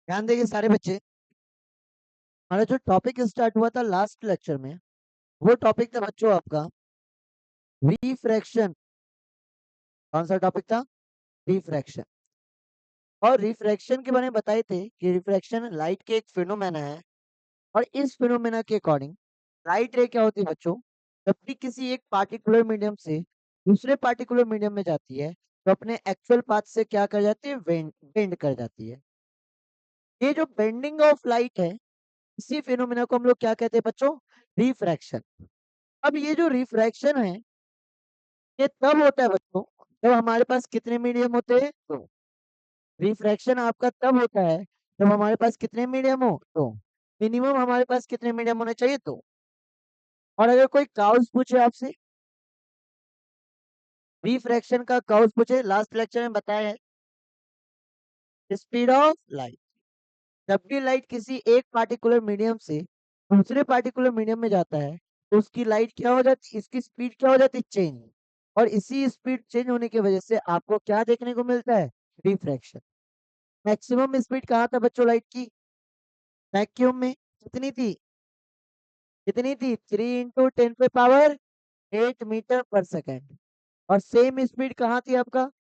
ध्यान देंगे सारे बच्चे। हमारा जो टॉपिक स्टार्ट हुआ था लास्ट लेक्चर में, वो टॉपिक था बच्चों आपका रिफ्रैक्शन। कौन सा टॉपिक था? रिफ्रैक्शन। और रिफ्रैक्शन के बारे में बताए थे कि रिफ्रैक्शन लाइट के एक फिनोमेना है। और इस फिनोमेना के अकॉर्डिंग लाइट रे क्या होती है बच्चों? जब भी किसी एक पार्टिकुलर मीडियम से दूसरे पार्टिकुलर मीडियम में जाती है, तो अपने एक्चुअल पाथ से क्या कर जाती है? बेंड कर जाती है। ये जो बेंडिंग ऑफ लाइट है, इसी फिनोमेना को हम लोग क्या कहते हैं बच्चों? रिफ्रैक्शन। अब ये जो रिफ्रैक्शन है, ये तब होता है बच्चों जब हमारे पास कितने मीडियम होते हैं? तो रिफ्रैक्शन आपका तब होता है जब हमारे पास कितने मीडियम हो? तो मिनिमम हमारे पास कितने मीडियम होने चाहिए? तो और अगर कोई काउस पूछे आपसे, रिफ्रैक्शन का काउस पूछे, लास्ट लेक्चर में बताया है स्पीड ऑफ लाइट। जब भी लाइट किसी एक पार्टिकुलर मीडियम से दूसरे पार्टिकुलर मीडियम में जाता है, तो उसकी लाइट क्या हो जाती है? इसकी स्पीड क्या हो जाती है? चेंज। और इसी स्पीड चेंज होने की वजह से आपको क्या देखने को मिलता है? रिफ्रैक्शन। मैक्सिमम स्पीड कहाँ था बच्चों लाइट की? वैक्यूम में कितनी थी? कितनी थी? 3 × 10⁻8 मीटर पर सेकेंड। और सेम स्पीड कहाँ थी आपका?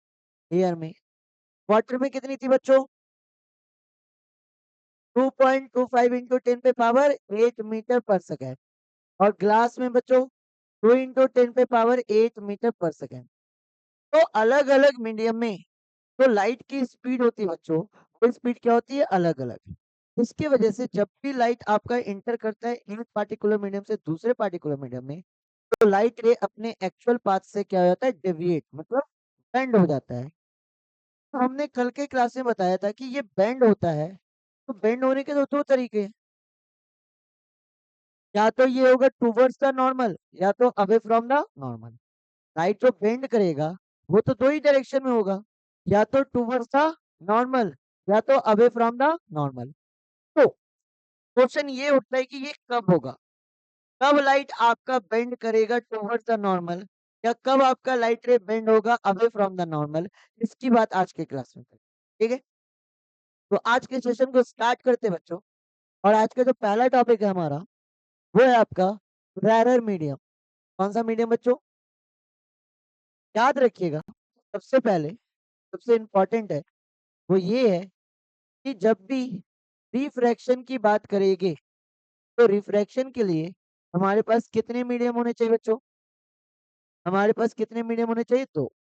एयर में। वाटर में कितनी थी बच्चों? 2.25 × 10⁻8 मीटर पर सेकेंड। और ग्लास में बच्चों 2 × 10⁻8 मीटर पर सेकेंड। तो अलग अलग मीडियम में जो लाइट की स्पीड होती है बच्चों, वो स्पीड क्या होती है? अलग अलग। इसकी वजह से जब भी लाइट आपका इंटर करता है एक पार्टिकुलर मीडियम से दूसरे पार्टिकुलर मीडियम में, तो लाइट रे अपने एक्चुअल पाथ से क्या हो जाता है? डेविएट, मतलब बेंड हो जाता है। तो हमने कल के क्लास में बताया था कि ये बेंड होता है, तो बेंड होने के दो तरीके हैं। या तो ये होगा टूवर्ड्स द नॉर्मल, या तो away from the normal. Light जो बेंड करेगा वो तो दो ही डायरेक्शन में होगा, या तो टूवर्ड्स द नॉर्मल, या तो अवे फ्रॉम द नॉर्मल। तो क्वेश्चन ये उठता है कि ये कब होगा? कब लाइट आपका बेंड करेगा टुवर्ड्स द नॉर्मल, या कब आपका लाइट रे बेंड होगा अवे फ्रॉम द नॉर्मल? इसकी बात आज के क्लास में करें। ठीक है, तो आज के सेशन को स्टार्ट करते हैं बच्चों। और आज का जो पहला टॉपिक है हमारा, वो है आपका रैरर मीडियम। कौन सा मीडियम बच्चों? याद रखिएगा, सबसे पहले सबसे इंपॉर्टेंट है वो ये है कि जब भी रिफ्रैक्शन की बात करेंगे, तो रिफ्रैक्शन के लिए हमारे पास कितने मीडियम होने चाहिए बच्चों? हमारे पास कितने मीडियम होने चाहिए? तो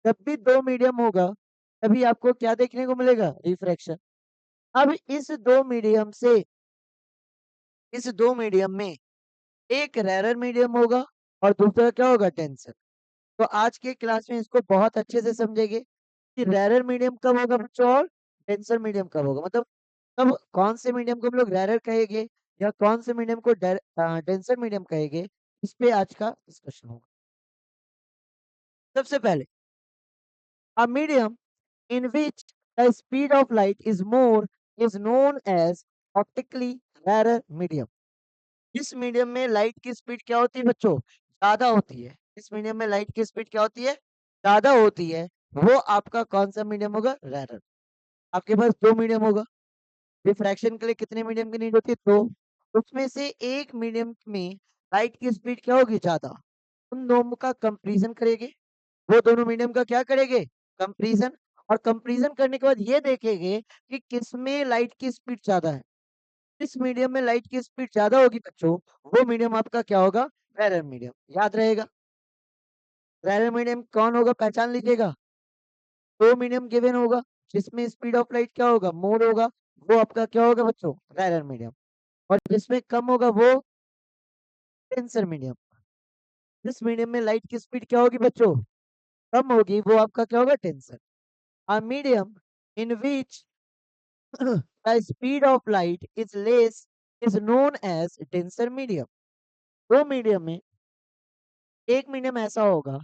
जब भी दो मीडियम होगा, तभी आपको क्या देखने को मिलेगा? रिफ्रैक्शन। अब इस दो मीडियम में एक रैरर मीडियम होगा और दूसरा क्या होगा? टेंसर। तो आज के क्लास में इसको बहुत अच्छे से समझेंगे कि रैरर मीडियम कब होगा बच्चों, और टेंसर मीडियम कब होगा। मतलब कब कौन से मीडियम को हम लोग रैरर कहेंगे, या कौन से मीडियम को टेंसर मीडियम कहेंगे, इस पे आज का डिस्कशन होगा। सबसे पहले, a medium in which the speed of light is more is known as optically rarer medium. इस मीडियम में लाइट की स्पीड क्या होती है बच्चों? ज्यादा होती है। इस मीडियम में लाइट की स्पीड क्या होती है? ज्यादा होती है। वो आपका कौन सा मीडियम होगा? रैरर। आपके पास दो मीडियम होगा, रिफ्रैक्शन के लिए कितने मीडियम की नीड होती है? दो। उसमें से एक मीडियम में लाइट की स्पीड क्या होगी? ज्यादा। उन दोनों का कंपैरिजन करेंगे। वो दोनों मीडियम का क्या करेंगे? कंपैरिजन। और कंपैरिजन करने के बाद ये देखेंगे कि किसमें लाइट की स्पीड ज्यादा है। इस मीडियम में लाइट की स्पीड ज्यादा होगी बच्चों, वो मीडियम आपका क्या होगा? रैरर मीडियम। याद रहेगा, रैरर मीडियम कौन होगा? पहचान लीजिएगा। दो मीडियम गिवन होगा जिसमें स्पीड ऑफ लाइट क्या होगा? मोर होगा, वो आपका क्या होगा बच्चों? रैरर मीडियम। और जिसमें कम होगा वो टेंसर मीडियम। जिस मीडियम में लाइट की स्पीड क्या होगी बच्चों? कम होगी, वो आपका क्या होगा? Tensor. A medium in which the speed of light is less is known as denser medium. दो मीडियम में एक मीडियम ऐसा होगा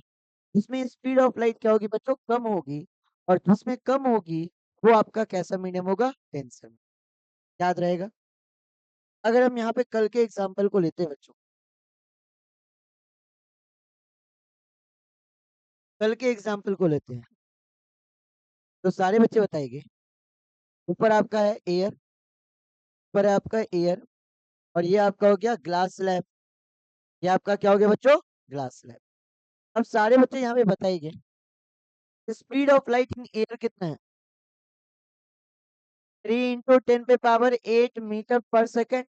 जिसमें स्पीड ऑफ लाइट क्या होगी बच्चों? कम होगी। और जिसमें कम होगी वो आपका कैसा मीडियम होगा? डेंसर। याद रहेगा। अगर हम यहाँ पे कल के एग्जाम्पल को लेते हैं बच्चों, कल के एग्जाम्पल को लेते हैं, तो सारे बच्चे बताएंगे ऊपर आपका है एयर, ऊपर है आपका एयर, और ये आपका हो गया ग्लास स्लैब। ये आपका क्या हो गया बच्चों? Glass slab. अब सारे बच्चे यहाँ पे बताइए, speed of light in air कितना है? 3 × 10⁻⁸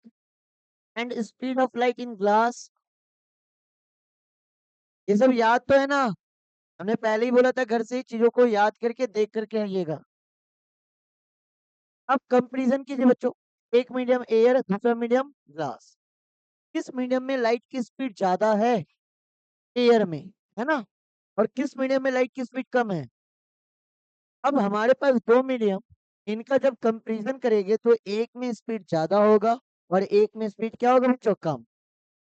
and speed of light in glass. ये सब याद तो है ना? हमने पहले ही बोला था घर से ही चीजों को याद करके देख करके आइएगा। अब कंपैरिजन कीजिए बच्चों, एक मीडियम एयर, दूसरा मीडियम ग्लास। किस मीडियम में लाइट की स्पीड ज्यादा है? एयर में, है ना? और किस मीडियम में लाइट की स्पीड कम है? अब हमारे पास दो मीडियम, इनका जब कंपैरिजन करेंगे तो एक में स्पीड ज्यादा होगा और एक में स्पीड क्या होगा बच्चों? कम।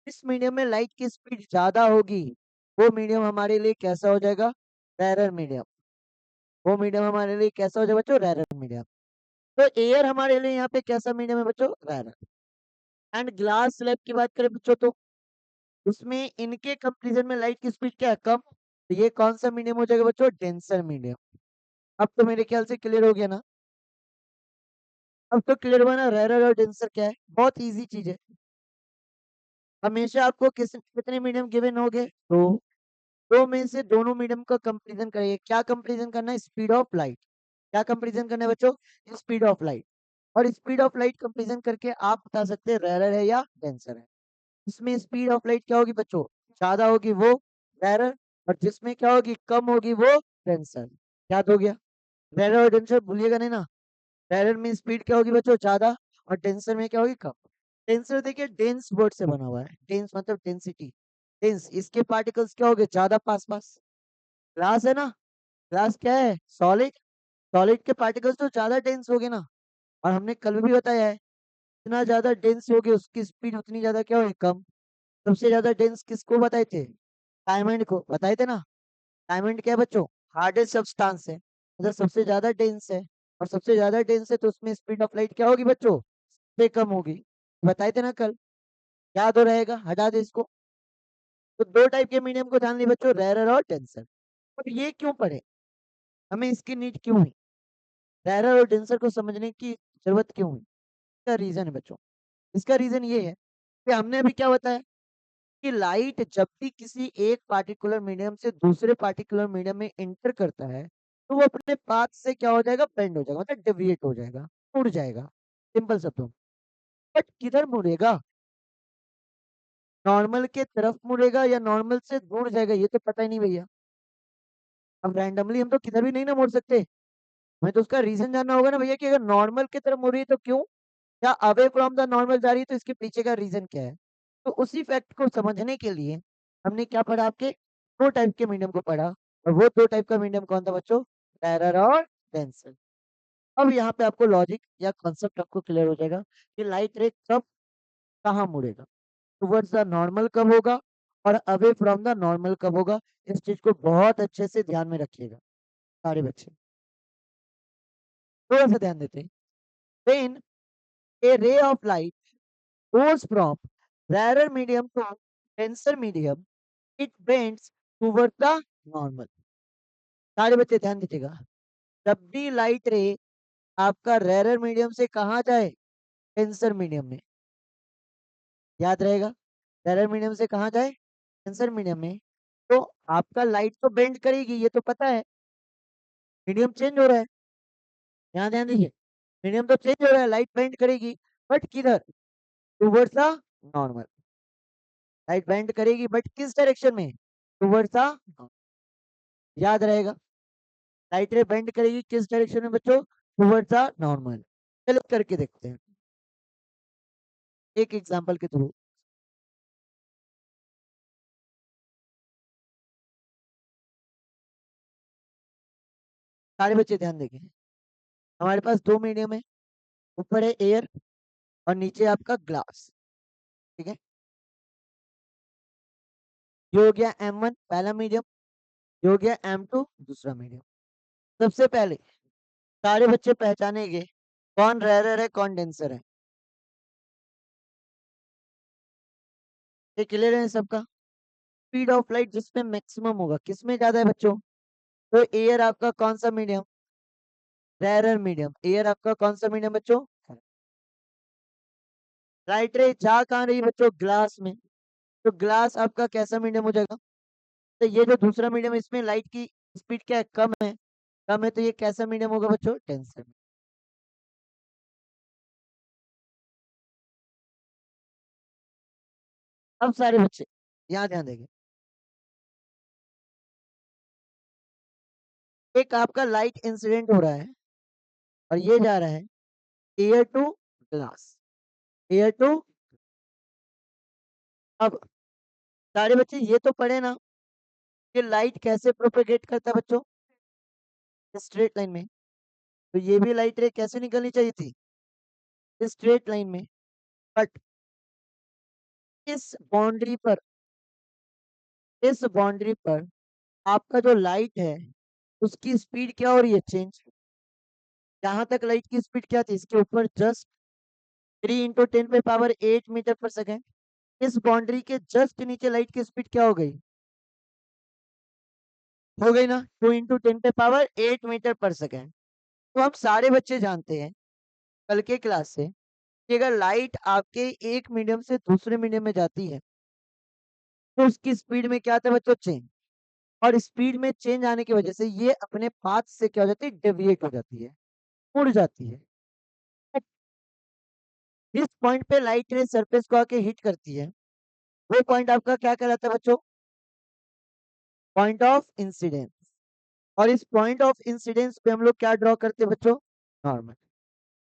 इस मीडियम में लाइट की स्पीड ज्यादा होगी, वो मीडियम हमारे लिए कैसा हो जाएगा? रैरर मीडियम। वो मीडियम हमारे लिए कैसा हो जाएगा बच्चों? रैरर मीडियम। तो एयर हमारे लिए यहाँ पे कैसा मीडियम है बच्चों? रैरर। एंड ग्लास स्लैब की बात करें बच्चों तो उसमें इनके कंपैरिजन में लाइट की स्पीड क्या है? कम। तो ये कौन सा मीडियम हो जाएगा बच्चों? Denser medium. अब तो मेरे ख्याल से क्लियर हो गया ना? अब तो क्लियर हुआ ना रैरर और डेंसर क्या है? बहुत इजी चीज है। हमेशा आपको कितने मीडियम गिवन हो गए? दो में से दोनों मीडियम का कंपैरिजन करिए। क्या कंपैरिजन करना है? Speed of light. क्या कंपैरिजन करना है बच्चों? Speed of light. और स्पीड ऑफ लाइट कंपैरिजन करके आप बता सकते हैं रैरर है या डेंसर है। इसमें स्पीड ऑफ लाइट क्या होगी बच्चों? ज्यादा होगी वो रैरर, और जिसमें क्या होगी? कम होगी वो डेंसर। याद हो गया? रैरर और डेंसर भूलिएगा नहीं ना। रैरर में स्पीड क्या होगी बच्चों? ज्यादा, और डेंसर में क्या होगी? कम। डेंसर देखिए डेंस वर्ड से बना हुआ है, डेंस मतलब डेंसिटी। डेंस, इसके पार्टिकल्स क्या हो गए? ज्यादा पास पास। ग्लास है ना, ग्लास क्या है? सॉलिड। सॉलिड के पार्टिकल्स तो ज्यादा डेंस हो गए ना। और हमने कल भी बताया है, जितना ज्यादा डेंस हो गए उसकी स्पीड उतनी ज्यादा क्या होगी? कम। सबसे ज्यादा डेंस किसको बताए थे? डायमंड को बताए थे ना। डायमंड क्या है बच्चों? हार्डेस्ट सब्सटेंस है, मतलब सबसे ज्यादा डेंस है। और सबसे ज्यादा डेंस है तो उसमें स्पीड ऑफ लाइट क्या होगी बच्चों? से कम होगी। बताए थे ना कल। याद हो रहेगा, हटा दे इसको। तो दो टाइप के मीडियम को जान ली बच्चों, रैरर और डेंसर। अब ये क्यों पढ़े? हमें इसकी नीड क्यों हुई? रैरर और डेंसर को समझने की जरूरत क्यों हुई? इसका रीजन है बच्चों। इसका रीजन ये है कि हमने अभी क्या बताया कि लाइट जब भी किसी एक पार्टिकुलर मीडियम से दूसरे पार्टिकुलर मीडियम में इंटर करता है तो वो अपने पाथ से क्या हो जाएगा? बेंड हो जाएगा, मतलब डेविएट हो जाएगा, मुड़ जाएगा। सिंपल शब्दों में। बट किधर मुड़ेगा? नॉर्मल के तरफ मुड़ेगा या नॉर्मल से दूर जाएगा? ये तो पता ही नहीं भैया। अब रैंडमली हम तो किधर भी नहीं ना मुड़ सकते। हमें तो उसका रीजन जानना होगा ना भैया कि अगर नॉर्मल की तरफ मुड़ रही है तो क्यों, या अवे फ्रॉम द नॉर्मल जा रही है तो इसके पीछे का रीजन क्या है। तो उसी फैक्ट को समझने के लिए हमने क्या पढ़ा? आपके दो टाइप के मीडियम को पढ़ा, और वो दो टाइप का मीडियम कौन था बच्चों? पैरर और डेंसर। अब यहाँ पे आपको लॉजिक या कॉन्सेप्ट आपको क्लियर हो जाएगा कि लाइट रे कब कहाँ मुड़ेगा, टुवर्ड्स द नॉर्मल कब होगा और अवे फ्रॉम द नॉर्मल कब होगा। इस चीज को बहुत अच्छे से ध्यान में रखिएगा सारे बच्चे। थोड़ा सा ध्यान देते हैं। When a ray of light goes from rarer medium to denser medium, it bends towards the normal। सारे बच्चे ध्यान दीजिएगा। जब भी लाइट रे आपका रेरर मीडियम से कहाँ जाए? डेंसर मीडियम में। याद रहेगा, रेरर मीडियम से कहाँ जाए? डेंसर मीडियम में। तो आपका लाइट तो बेंड करेगी, ये तो पता है। मीडियम चेंज हो रहा है, यहाँ ध्यान दीजिए। मीडियम तो चेंज हो रहा है, लाइट बेंड करेगी, बट किधर? Towards the normal. Light bend करेगी बट किस डायरेक्शन में? टूवर्ड्स द, याद रहेगा। लाइट रे बेंड करेगी किस डायरेक्शन में बच्चों? Towards the normal. चलो करके देखते हैं एक एग्जांपल के थ्रू। सारे बच्चे ध्यान देंगे। हमारे पास दो मीडियम है, ऊपर है एयर और नीचे आपका ग्लास। ठीक है, ये हो गया M1 पहला मीडियम, ये हो गया M2 दूसरा मीडियम। सबसे पहले सारे बच्चे पहचानेंगे कौन रेरर है कौन डेंसर है। ये क्लियर है सबका? स्पीड ऑफ लाइट जिसमें मैक्सिमम होगा किसमें ज्यादा है बच्चों? तो एयर आपका कौन सा मीडियम? Rare medium. एयर आपका कौन सा मीडियम बच्चों? लाइट रे जा कहाँ रही है बच्चों? ग्लास में। तो ग्लास आपका कैसा मीडियम हो जाएगा? तो ये जो दूसरा मीडियम है इसमें लाइट की स्पीड क्या है? कम है। कम है तो ये कैसा मीडियम होगा बच्चों? डेंसर। अब सारे बच्चे यहाँ ध्यान देंगे। एक आपका लाइट इंसिडेंट हो रहा है और ये जा रहा है air to glass. Air to. अब सारे बच्चे ये तो पढ़े ना कि लाइट कैसे प्रोपेगेट करता है बच्चों? स्ट्रेट लाइन में। तो ये भी लाइट रे कैसे निकलनी चाहिए थी? स्ट्रेट लाइन में। बट इस बाउंड्री पर, इस बाउंड्री पर आपका जो लाइट है उसकी स्पीड क्या हो रही है? चेंज। यहाँ तक लाइट की स्पीड क्या थी? इसके ऊपर जस्ट 3 × 10⁻8 मीटर पर सेकेंड। इस बाउंड्री के जस्ट नीचे लाइट की स्पीड क्या हो गई? हो गई ना, 2 × 10⁻8 मीटर पर सेकेंड। तो हम सारे बच्चे जानते हैं कल के क्लास से कि अगर लाइट आपके एक मीडियम से दूसरे मीडियम में जाती है तो उसकी स्पीड में क्या आता है बच्चों? चेंज। और स्पीड में चेंज आने की वजह से ये अपने पाथ से क्या हो जाती है? डेविएट हो जाती है, उड़ जाती है। जिस पॉइंट पे लाइट रे सरफेस को आके हिट करती है वो पॉइंट आपका क्या कहलाता है बच्चों? Point of incidence. और इस पॉइंट ऑफ इंसिडेंस पे हम लोग क्या ड्रॉ करते हैं बच्चों? नॉर्मल।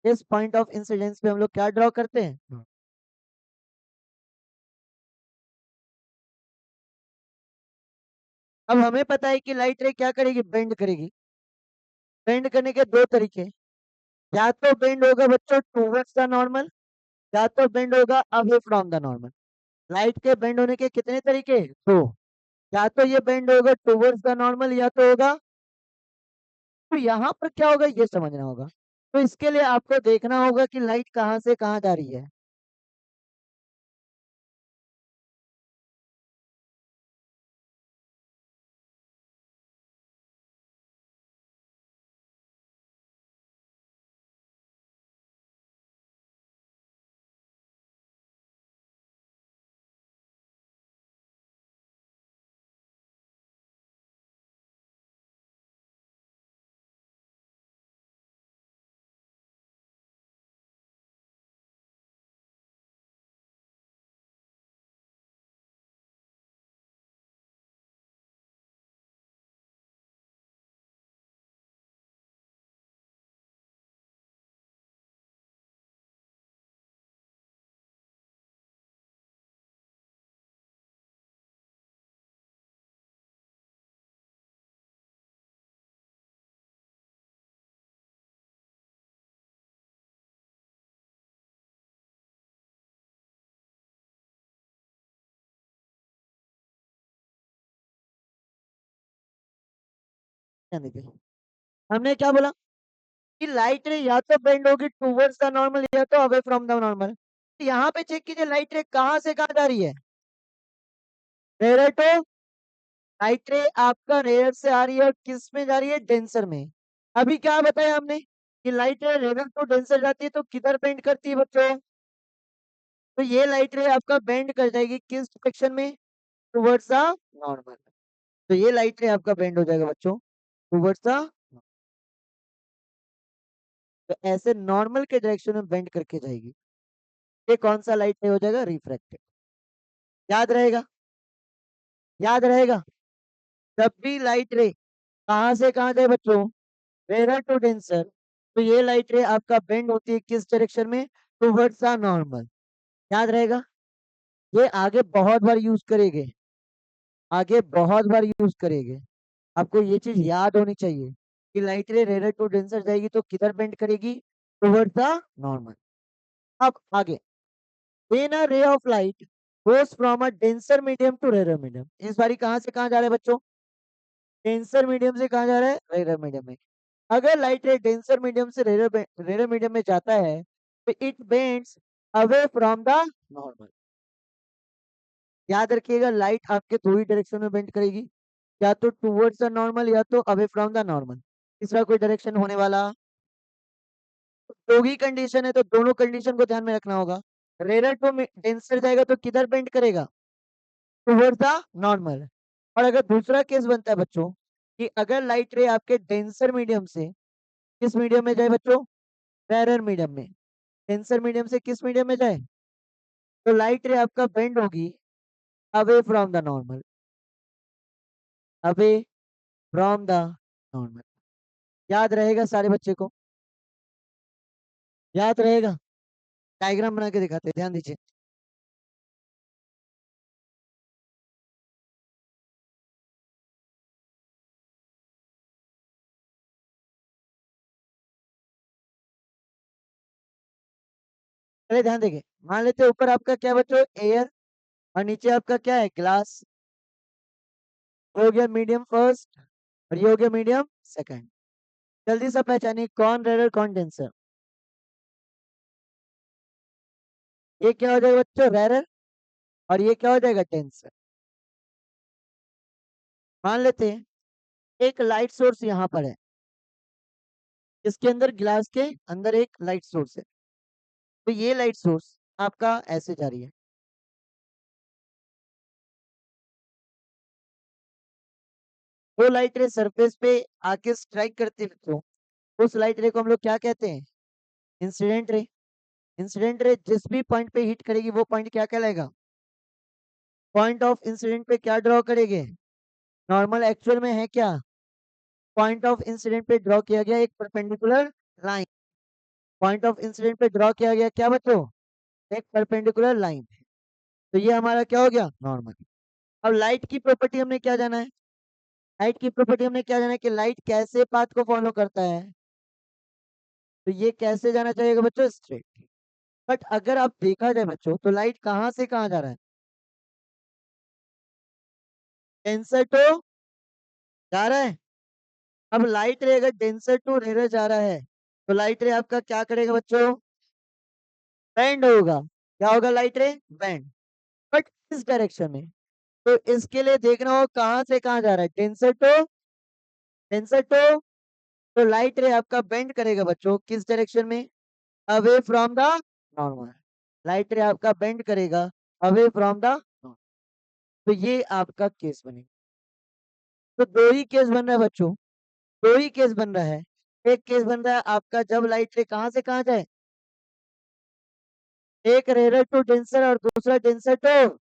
इस पॉइंट ऑफ इंसिडेंस पे हम लोग क्या ड्रॉ करते हैं? अब हमें पता है कि लाइट रे क्या करेगी? बेंड करेगी। बेंड करने के दो तरीके। या तो बेंड होगा बच्चों टूवर्ड्स द नॉर्मल, या तो बेंड होगा away from the normal. Light के बेंड होने के कितने तरीके? दो। या तो ये बेंड होगा टूवर्ड्स द नॉर्मल या तो होगा। तो यहाँ पर क्या होगा ये समझना होगा। तो इसके लिए आपको देखना होगा कि लाइट कहाँ से कहाँ जा रही है। ध्यान दीजिए। हमने क्या बोला कि लाइट रे या तो बेंड होगी टूवर्ड्स द नॉर्मल या तो अवे फ्रॉम द नॉर्मल। यहाँ पे चेक कीजिए लाइट रे कहाँ से कहाँ जा रही है? Rare to. लाइट रे आपका रेयर से आ रही है और किस में जा रही है? डेंसर में। अभी क्या बताया हमने कि light ray rarer to denser जाती है तो किधर बेंड करती है बच्चों? तो ये लाइट रे आपका बेंड कर जाएगी किस डायरेक्शन में? Towards the normal. तो ये लाइट रे आपका बेंड हो जाएगा बच्चों टूवर्ड्स द। तो ऐसे नॉर्मल के डायरेक्शन में बेंड करके जाएगी। ये कौन सा लाइट रे हो जाएगा? रिफ्रैक्टेड। याद रहेगा? याद रहेगा? जब भी लाइट रे कहाँ से कहाँ जाए बच्चों? Rare to denser. तो ये लाइट रे आपका बेंड होती है किस डायरेक्शन में? Towards the normal. याद रहेगा? ये आगे बहुत बार यूज करेंगे, आगे बहुत बार यूज करेंगे। आपको ये चीज याद होनी चाहिए कि light ray rarer to denser जाएगी तो किधर बेंड करेगी? Towards the normal. अब आगे, when a ray of light goes from a denser medium to rare medium, इस बारी कहां से कहां जा रहा है बच्चों? डेंसर मीडियम से कहां जा रहा है? रेयर मीडियम में। अगर लाइट रे डेंसर मीडियम से रेयर मीडियम में जाता है तो it bends away from the normal. याद रखिएगा लाइट आपके दो ही डायरेक्शन में बेंड करेगी, या तो टूवर्ड्स द नॉर्मल या तो अवे फ्रॉम द नॉर्मल। तीसरा कोई डायरेक्शन होने वाला दो ही कंडीशन है तो दोनों कंडीशन को ध्यान में रखना होगा। रेरर टू डेंसर जाएगा तो किधर बेंड करेगा? Towards the normal. और अगर दूसरा केस बनता है बच्चों कि अगर लाइट रे आपके डेंसर मीडियम से किस मीडियम में जाए बच्चों? रेरर मीडियम में। डेंसर मीडियम से किस मीडियम में जाए? तो लाइट रे आपका बेंड होगी away from the normal, away from the normal. याद रहेगा सारे बच्चे को? याद रहेगा? डायग्राम बना के दिखाते हैं, ध्यान दीजिए। पहले ध्यान देंगे, मान लेते हैं ऊपर आपका क्या बच्चों? एयर, और नीचे आपका क्या है? ग्लास। ये हो गया मीडियम फर्स्ट और ये हो गया मीडियम सेकंड। जल्दी से पहचानिए कौन रेरर कौन डेंसर। ये क्या हो जाएगा बच्चों? रेरर। और ये क्या हो जाएगा? डेंसर। मान लेते हैं एक लाइट सोर्स यहाँ पर है, इसके अंदर ग्लास के अंदर एक लाइट सोर्स है। तो ये लाइट सोर्स आपका ऐसे जा रही है, वो लाइट रे सरफेस पे आके स्ट्राइक करती है बच्चों, उस लाइट रे को हम लोग क्या कहते हैं? Incident ray. इंसिडेंट रे जिस भी पॉइंट पे हिट करेगी वो पॉइंट क्या कहलाएगा? पॉइंट ऑफ इंसिडेंट पे क्या ड्रॉ करेंगे? नॉर्मल एक्चुअल में है क्या? पॉइंट ऑफ इंसिडेंट पे ड्रॉ किया गया एक perpendicular line. Point of incident पे ड्रॉ किया गया क्या बच्चों? एक परपेंडिकुलर लाइन। तो ये हमारा क्या हो गया? नॉर्मल। अब लाइट की प्रॉपर्टी हमने क्या जाना है? लाइट की प्रॉपर्टी हमने क्या जाना है कि लाइट कैसे पाथ को फॉलो करता है? तो ये कैसे जाना चाहिए बच्चों? स्ट्रेट। बट अगर आप देखा जाए बच्चों तो लाइट कहाँ से कहाँ जा रहा है? डेंसर टू जा रहा है। अब लाइट रे अगर डेंसर टू रेयर जा रहा है तो लाइट रे आपका क्या करेगा बच्चों? बेंड होगा। क्या होगा? लाइट रे बेंड। बट किस डायरेक्शन में? तो इसके लिए देखना हो कहां से कहां जा रहा है। Denser to, denser to. तो लाइट रे आपका बेंड करेगा बच्चों किस डायरेक्शन में? Away from the normal. Light ray आपका बेंड करेगा अवे फ्रॉम द नॉर्मल। तो ये आपका केस बनेगा। तो दो ही केस बन रहा है बच्चों, दो ही केस बन रहा है। एक केस बन रहा है आपका जब लाइट रे कहां से कहां जाए, एक रेयर टू डेंसर और दूसरा डेंसर टू।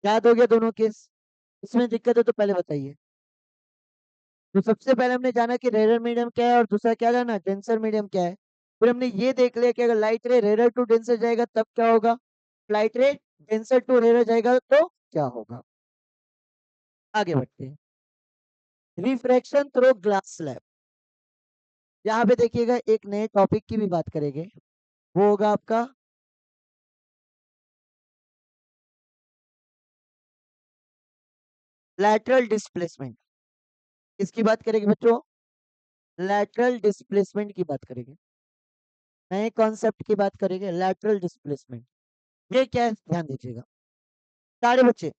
याद हो गया दोनों केस? इसमें दिक्कत है तो पहले बताइए। तो सबसे पहले हमने जाना कि रेरर मीडियम क्या है और दूसरा क्या जाना? डेंसर मीडियम क्या है। फिर हमने ये देख लिया कि अगर लाइट रे रेरर टू डेंसर जाएगा तब क्या होगा, light ray denser to rarer जाएगा तो क्या होगा। आगे बढ़ते हैं। Refraction through glass slab. यहाँ पे देखिएगा एक नए टॉपिक की भी बात करेंगे, वो होगा आपका लैटरल डिस्प्लेसमेंट। किसकी बात करेंगे बच्चों? लैटरल डिस्प्लेसमेंट की बात करेंगे। नए कॉन्सेप्ट की बात करेंगे, लैटरल डिस्प्लेसमेंट। ये क्या है ध्यान दीजिएगा सारे बच्चे,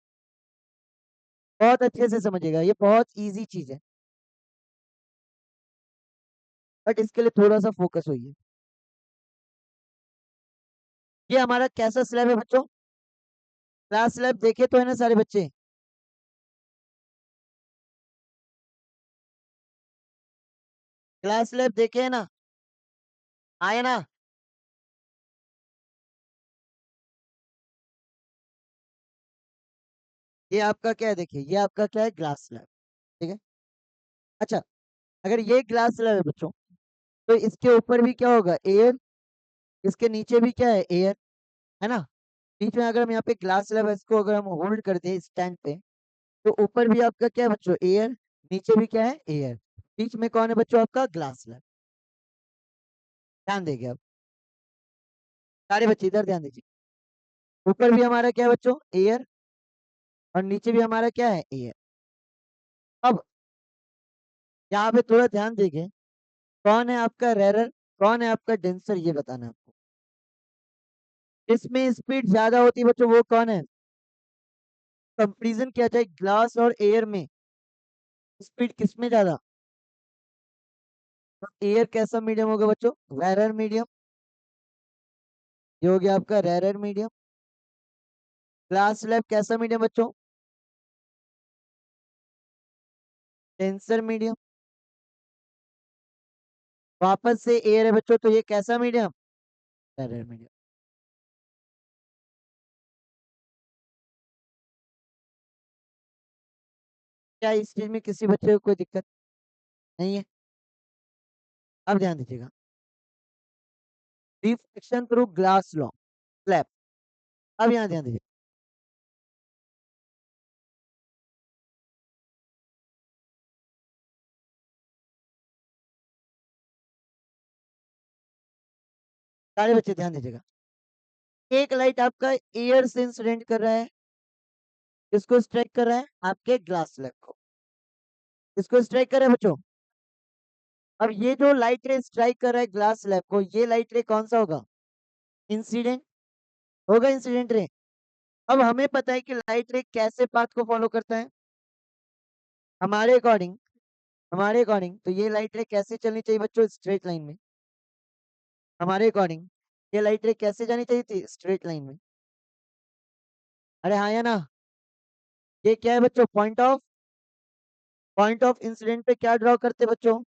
बहुत अच्छे से समझिएगा, ये बहुत इजी चीज है। बट इसके लिए थोड़ा सा फोकस होइए। ये हमारा कैसा स्लैब है बच्चों? क्लास स्लैब देखे तो है ना सारे बच्चे? क्लास स्लैब देखे है ना? आए ना? ये आपका क्या है? देखिए ये आपका क्या है? Glass slab. ठीक है। अच्छा, अगर ये ग्लास स्लैब है बच्चों तो इसके ऊपर भी क्या होगा? एयर। इसके नीचे भी क्या है? एयर। है ना? बीच में अगर हम यहाँ पे ग्लास स्लैब है इसको अगर हम होल्ड कर दे स्टैंड पे तो ऊपर भी आपका क्या है बच्चों? एयर। नीचे भी क्या है? एयर। बीच में कौन है बच्चों? आपका ग्लास स्लैब। ध्यान देंगे आप सारे बच्चे, इधर ध्यान दीजिए। ऊपर भी हमारा क्या है बच्चों? एयर। और नीचे भी हमारा क्या है? एयर। अब यहाँ पे थोड़ा ध्यान देंगे, कौन है आपका रेरर, कौन है आपका डेंसर, ये बताना है आपको। इसमें स्पीड ज्यादा होती है बच्चों, वो कौन है? कंपैरिजन किया जाए ग्लास और एयर में, स्पीड किसमें ज्यादा? तो एयर कैसा मीडियम होगा बच्चों? Rarer medium. ये हो गया आपका रेरर मीडियम। ग्लास स्लैब कैसा मीडियम बच्चों? Denser medium. वापस से एयर है बच्चों, तो ये कैसा मीडियम? Rarer medium. क्या इस चीज में किसी बच्चे को कोई दिक्कत नहीं है? अब ध्यान दीजिएगा। Reflection through glass law slab. अब यहाँ ध्यान दीजिए। सारे बच्चे ध्यान दीजिएगा। एक लाइट आपका एयर से इंसिडेंट कर रहा है, किसको स्ट्राइक कर रहा है? आपके ग्लास स्लैब को। किसको स्ट्राइक कर रहा है बच्चों? अब ये जो लाइट रे स्ट्राइक कर रहा है ग्लास स्लैब को, ये लाइट रे कौन सा होगा? इंसिडेंट होगा, इंसिडेंट रे। अब हमें पता है कि लाइट रे कैसे पाथ को फॉलो करता है। हमारे अकॉर्डिंग, हमारे अकॉर्डिंग तो ये लाइट रे कैसे चलनी चाहिए बच्चों? स्ट्रेट लाइन में। हमारे अकॉर्डिंग ये लाइट रे कैसे जानी चाहिए थी? स्ट्रेट लाइन में। अरे हाँ या ना? ये क्या है बच्चों? पॉइंट ऑफ इंसिडेंट पे क्या ड्रॉ करते बच्चों?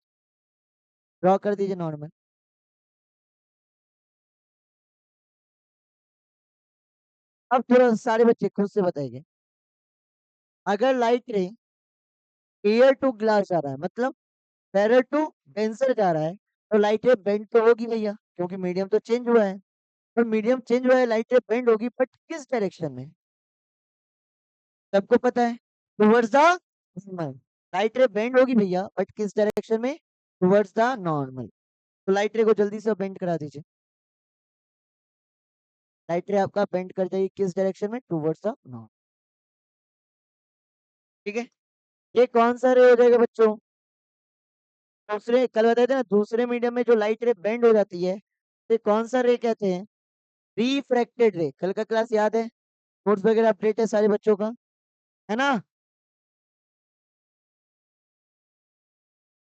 ड्रॉ कर दीजिए नॉर्मल। अब थोड़ा सारे बच्चे खुद से बताएंगे। अगर लाइट रे एयर टू ग्लास जा रहा है, मतलब फेरर टू डेंसर जा रहा है, तो लाइट रे बेंड तो होगी भैया, क्योंकि मीडियम तो चेंज हुआ है। और मीडियम चेंज हुआ है, लाइट रे बेंड होगी, बट किस डायरेक्शन में? सबको पता है, टुवर्ड्स द नॉर्मल। लाइट रे बेंड होगी भैया, बट किस डायरेक्शन में? Towards the normal. तो लाइट रे को जल्दी से बेंड करा दीजिए। लाइट रे आपका बेंड कर जाएगी किस डायरेक्शन में? Towards the normal. ठीक है। ये कौन सा रे हो जाएगा बच्चों? दूसरे, कल बताए थे ना, दूसरे मीडियम में जो लाइट रे बेंड हो जाती है, तो कौन सा रे कहते हैं? रिफ्रैक्टेड रे। कल का क्लास याद है? नोट्स वगैरह अपडेट है सारे बच्चों का, है ना?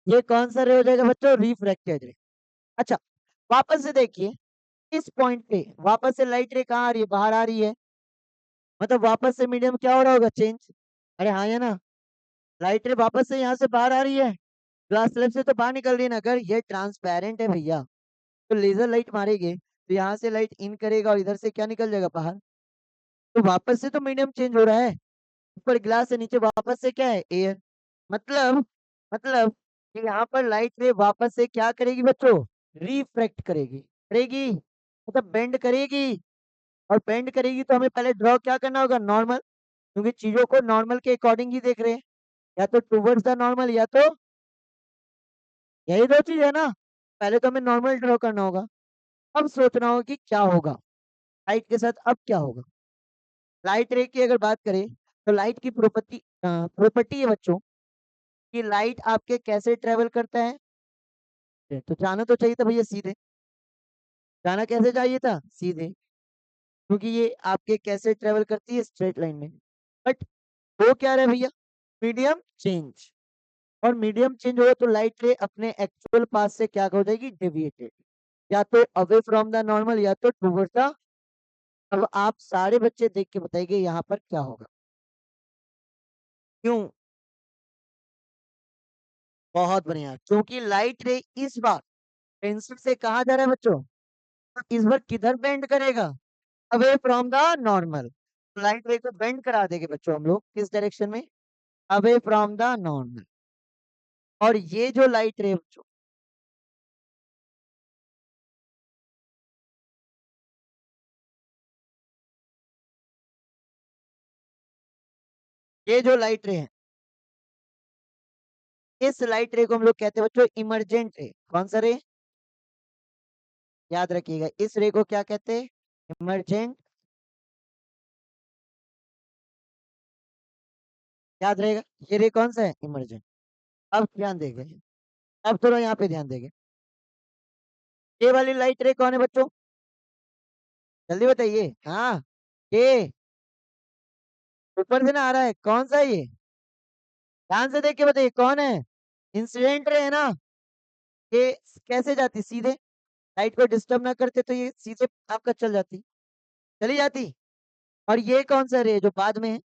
ये कौन सा रे हो जाएगा बच्चों? रिफ्रैक्टेड रे। अच्छा, वापस से देखिए, इस पॉइंट पे वापस से लाइट रे कहाँ आ रही है? बाहर आ रही है। मतलब वापस से मीडियम क्या हो रहा होगा? चेंज। अरे हाँ या ना? लाइट रे वापस से यहाँ से बाहर आ रही है, ग्लास स्लैब से तो बाहर निकल रही है ना। अगर ये ट्रांसपेरेंट है भैया, तो लेजर लाइट मारेंगे तो यहाँ से लाइट इन करेगा और इधर से क्या निकल जाएगा? बाहर। तो वापस से तो मीडियम चेंज हो रहा है। ऊपर ग्लास से नीचे वापस से क्या है? एयर। मतलब मतलब कि यहाँ पर लाइट रे वापस से क्या करेगी बच्चों? रिफ्रैक्ट करेगी। करेगी मतलब बेंड करेगी। और बेंड करेगी तो हमें पहले ड्रॉ क्या करना होगा? नॉर्मल। क्योंकि चीजों को नॉर्मल के अकॉर्डिंग ही देख रहे हैं, या तो टूवर्ड्स द नॉर्मल, या तो यही दो चीज है ना। पहले तो हमें नॉर्मल ड्रॉ करना होगा। अब सोचना होगा कि क्या होगा लाइट के साथ। अब क्या होगा? लाइट रे की अगर बात करें, तो लाइट की प्रॉपर्टी है बच्चों कि लाइट आपके कैसे ट्रेवल करता है। तो जाना तो चाहिए था भैया सीधे। जाना कैसे चाहिए था? सीधे। क्योंकि ये आपके कैसे ट्रेवल करती है? स्ट्रेट लाइन में। बट वो क्या रहा है भैया? Medium change. और मीडियम चेंज होगा तो लाइट रे अपने एक्चुअल पाथ से क्या हो जाएगी? डेविएटेड। या तो अवे फ्रॉम द नॉर्मल, या तो टूवर्ड्स द। अब आप सारे बच्चे देख के बताइए यहाँ पर क्या होगा? क्यों? बहुत बढ़िया, क्योंकि लाइट रे इस बार पेंसिल से कहा जा रहा है बच्चों? इस बार किधर बेंड करेगा? Away from the normal. Light रे को बेंड करा देंगे बच्चों हम लोग किस डायरेक्शन में? Away from the normal. और ये जो लाइट रे बच्चों, ये जो लाइट रे है, इस लाइट रे को हम लोग कहते हैं बच्चों इमरजेंट रे। कौन सा रे? याद रखिएगा, इस रे को क्या कहते हैं? इमरजेंट। याद रहेगा। ये रे कौन सा है? इमरजेंट। अब ध्यान देंगे, अब थोड़ा यहाँ पे ध्यान देंगे। ये वाली लाइट रे कौन है बच्चों? जल्दी बताइए। हाँ, ये ऊपर से ना आ रहा है, कौन सा है ये? ध्यान से देख के बताइए कौन है? इंसिडेंट रे है ना? ये कैसे जाती? सीधे। लाइट को डिस्टर्ब ना करते तो ये सीधे आपका चल जाती, चली जाती। और ये कौन सा रे जो बाद में है?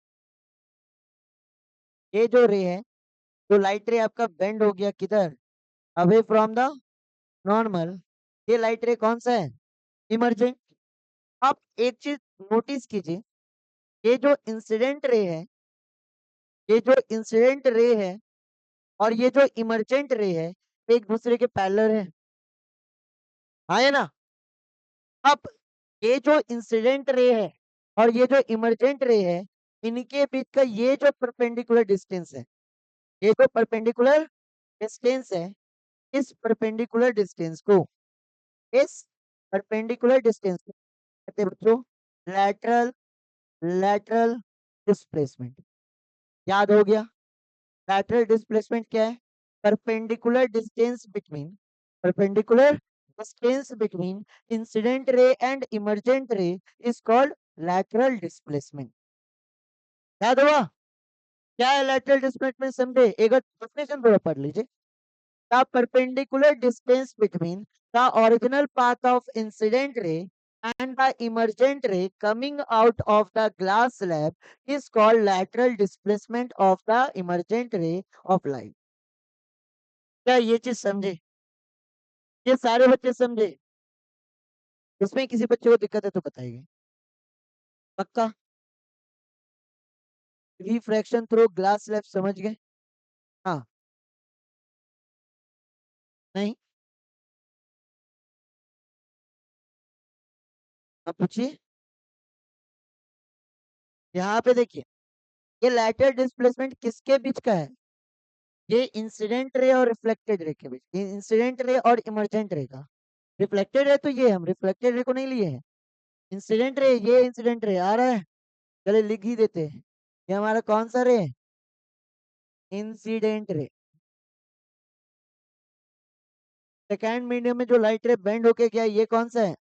ये जो रे है, जो लाइट रे आपका बेंड हो गया किधर? Away from the normal. ये लाइट रे कौन सा है? इमर्जेंट। आप एक चीज नोटिस कीजिए, ये जो इंसिडेंट रे है, ये जो इंसिडेंट रे है और ये जो इमर्जेंट रे है, एक दूसरे के पैरेलल है। हाँ है ना? अब ये जो इंसिडेंट रे है और ये जो इमर्जेंट रे है, इनके बीच का ये जो परपेंडिकुलर डिस्टेंस है, ये जो परपेंडिकुलर डिस्टेंस है, इस परपेंडिकुलर डिस्टेंस को, इस परपेंडिकुलर डिस्टेंस को कहते हैं बच्चों लैटरल लैटरल डिस्प्लेसमेंट। याद हो गया? लैटरल डिस्प्लेसमेंट क्या है? Perpendicular distance between, perpendicular distance between incident ray and emergent रे इज कॉल्ड लैटरल डिस्प्लेसमेंट। याद हुआ? क्या है लैटरल डिस्प्लेसमेंट? समझे? एक बार डेफिनेशन थोड़ा पढ़ लीजिए। The perpendicular distance between the original path of incident ray and the emergent ray coming out of the glass slab is called lateral displacement of the emergent ray of light. क्या ये चीज समझे? ये सारे बच्चे समझे? इसमें किसी बच्चे को दिक्कत है तो बताइए। पक्का? रिफ्रैक्शन थ्रू ग्लास स्लैब समझ गए? हाँ? नहीं? अब पूछिए। यहाँ पे देखिए, ये लैटरल डिस्प्लेसमेंट किसके बीच का है? ये इंसिडेंट रे और रिफ्लेक्टेड रे के बीच, इंसिडेंट रे और इमर्जेंट रे का। रिफ्लेक्टेड रे तो ये हम रिफ्लेक्टेड रे को नहीं लिए हैं। इंसिडेंट रे, ये इंसिडेंट रे आ रहा है, चले लिख ही देते हैं। ये हमारा कौन सा रे? Incident ray. सेकेंड मीडियम में जो लाइट रे बेंड होके गया, ये कौन सा है?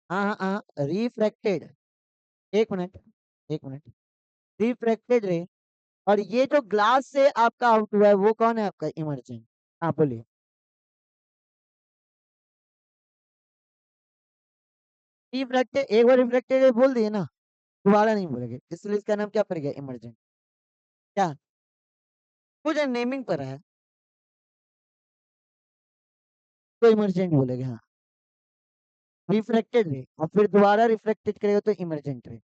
हाँ हाँ हाँ, रिफ्रैक्टेड। एक मिनट, एक मिनट। रिफ्रैक्टेड रे। और ये जो ग्लास से आपका आउट हुआ है वो कौन है आपका? इमर्जेंट। हाँ बोलिए। रिफ्रैक्टेड, एक बार रिफ्रैक्टेड बोल दिए ना, दोबारा नहीं बोलेंगे, इसलिए इसका नाम क्या पड़ गया? इमर्जेंट। क्या? कुछ नेमिंग पर है तो इमर्जेंट बोलेगे। हाँ, रिफ्लेक्टेड रे और फिर दोबारा रिफ्लेक्टेड करेगा तो इमर्जेंट रे।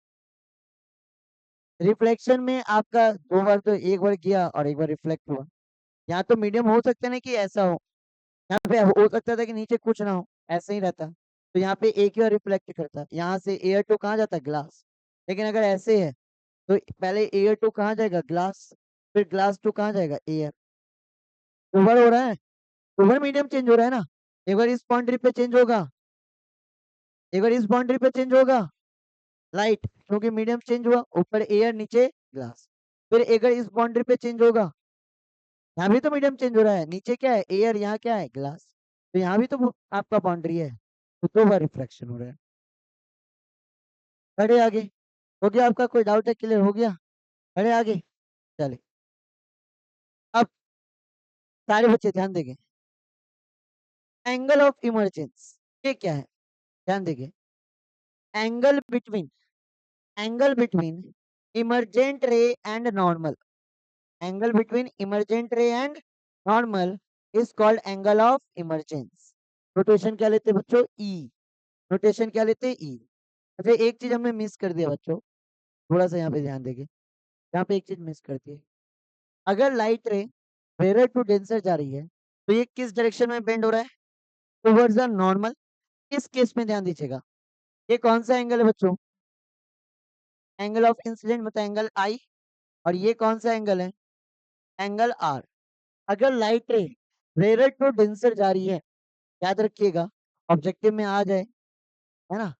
रिफ्लेक्शन में आपका दो बार, तो एक बार किया और एक बार रिफ्लेक्ट हुआ। यहाँ तो मीडियम हो सकता है ना कि ऐसा हो, यहाँ पे हो सकता था कि नीचे कुछ ना हो, ऐसे ही रहता, तो यहाँ पे एक ही बार रिफ्लेक्ट करता, यहाँ से एयर टू कहाँ जाता? ग्लास। लेकिन अगर ऐसे है तो पहले एयर टू कहाँ जाएगा? ग्लास। फिर ग्लास टू कहाँ जाएगा? एयर। ओवर हो रहा है, ओवर मीडियम चेंज हो रहा है ना। एक बार इस बाउंड्री पे चेंज होगा, एक बार इस बाउंड्री पे चेंज होगा लाइट, क्योंकि मीडियम चेंज हुआ, ऊपर एयर नीचे ग्लास। फिर अगर इस बाउंड्री पे चेंज होगा, यहाँ भी तो मीडियम चेंज हो रहा है, नीचे क्या है? एयर, यहाँ क्या है? ग्लास। तो यहाँ भी तो आपका बाउंड्री है, तो दो बार रिफ्लेक्शन हो रहा है। बढ़े आगे। हो गया आपका? कोई डाउट है? क्लियर हो गया? बढ़े आगे। चले, अब सारे बच्चे ध्यान देंगे। एंगल ऑफ इमरजेंस, ये क्या है? ध्यान देंगे। Angle between, angle between emergent ray and normal, angle between emergent ray and normal is called angle of emergence। Notation क्या लेते हैं बच्चों? E। नोटेशन क्या लेते हैं? E। अच्छा, एक चीज हमने मिस कर दिया बच्चों, थोड़ा सा यहाँ पे ध्यान देंगे। यहाँ पे एक चीज मिस कर दी है। अगर light ray rarer to denser जा रही है तो ये किस डायरेक्शन में बेंड हो रहा है? Towards the normal. इस केस में ध्यान दीजिएगा, ये कौन सा एंगल है बच्चों? एंगल ऑफ इंसिडेंट मतलब एंगल आई। और ये कौन सा एंगल है? Angle R. अगर light ray rarer to denser जा रही है, याद रखिएगा, ऑब्जेक्टिव में आ जाए, है ना।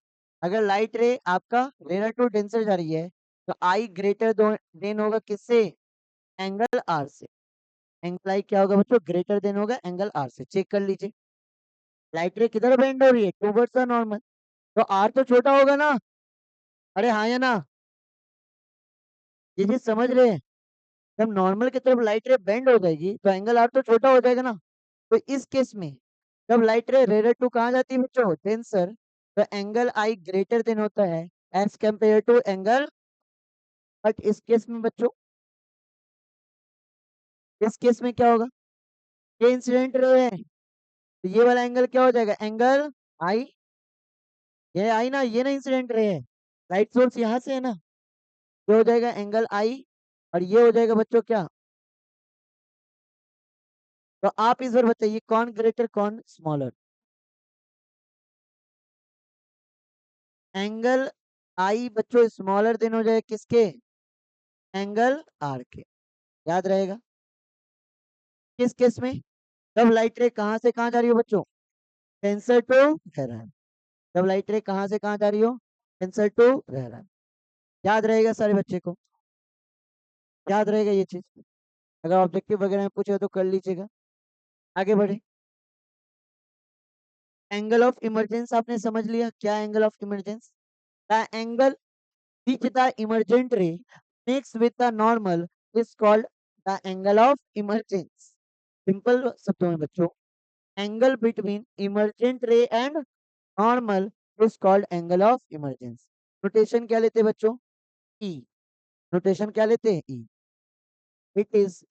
अगर लाइट रे आपका रेयर टू डेंसर जा रही है तो आई ग्रेटर देन होगा किससे? एंगल आर से। एंगल आई क्या होगा बच्चों? ग्रेटर देन होगा एंगल आर से। चेक कर लीजिए, लाइट रे किधर बेंड हो रही है? टूवर्ड्स द नॉर्मल, तो आर तो छोटा होगा ना। अरे हाँ या ना? ये चीज समझ रहे हैं? जब नॉर्मल की तरफ लाइट रे बेंड हो जाएगी तो एंगल आर तो छोटा हो जाएगा ना। तो इस केस में जब लाइट रे रेयर टू कहाँ जाती है बच्चों, डेंसर, तो एंगल आई ग्रेटर देन होता है as compare to angle. But इस केस में बच्चों, इस केस में क्या होगा, ये इंसिडेंट रे है, तो ये वाला एंगल क्या हो जाएगा, एंगल आई, ये आई ना, ये ना इंसिडेंट रे है, लाइट सोर्स यहाँ से है ना, ये हो जाएगा एंगल आई, और ये हो जाएगा बच्चों क्या। तो आप इस बार बताइए कौन ग्रेटर कौन स्मॉलर। एंगल आई बच्चों स्मॉलर देन हो जाएगा किसके, एंगल आर के। याद रहेगा किस केस में, जब लाइट रे कहां से कहां जा रही हो बच्चों, टेंसर टू रह रहा है, जब लाइट रे कहां से कहां जा रही हो, टेंसर टू रह रहा है। याद रहेगा सारे बच्चे को, याद रहेगा ये चीज, अगर ऑब्जेक्टिव वगैरह में पूछे तो कर लीजिएगा। आगे बढ़े, एंगल ऑफ इमरजेंस आपने समझ लिया, क्या angle of emergence, the angle which the emergent ray makes with the normal is called the angle of emergence। Simple शब्दों में बच्चों, angle between emergent ray and normal is called angle of emergence. Notation क्या लेते हैं बच्चों, E, notation क्या लेते हैं, E, it is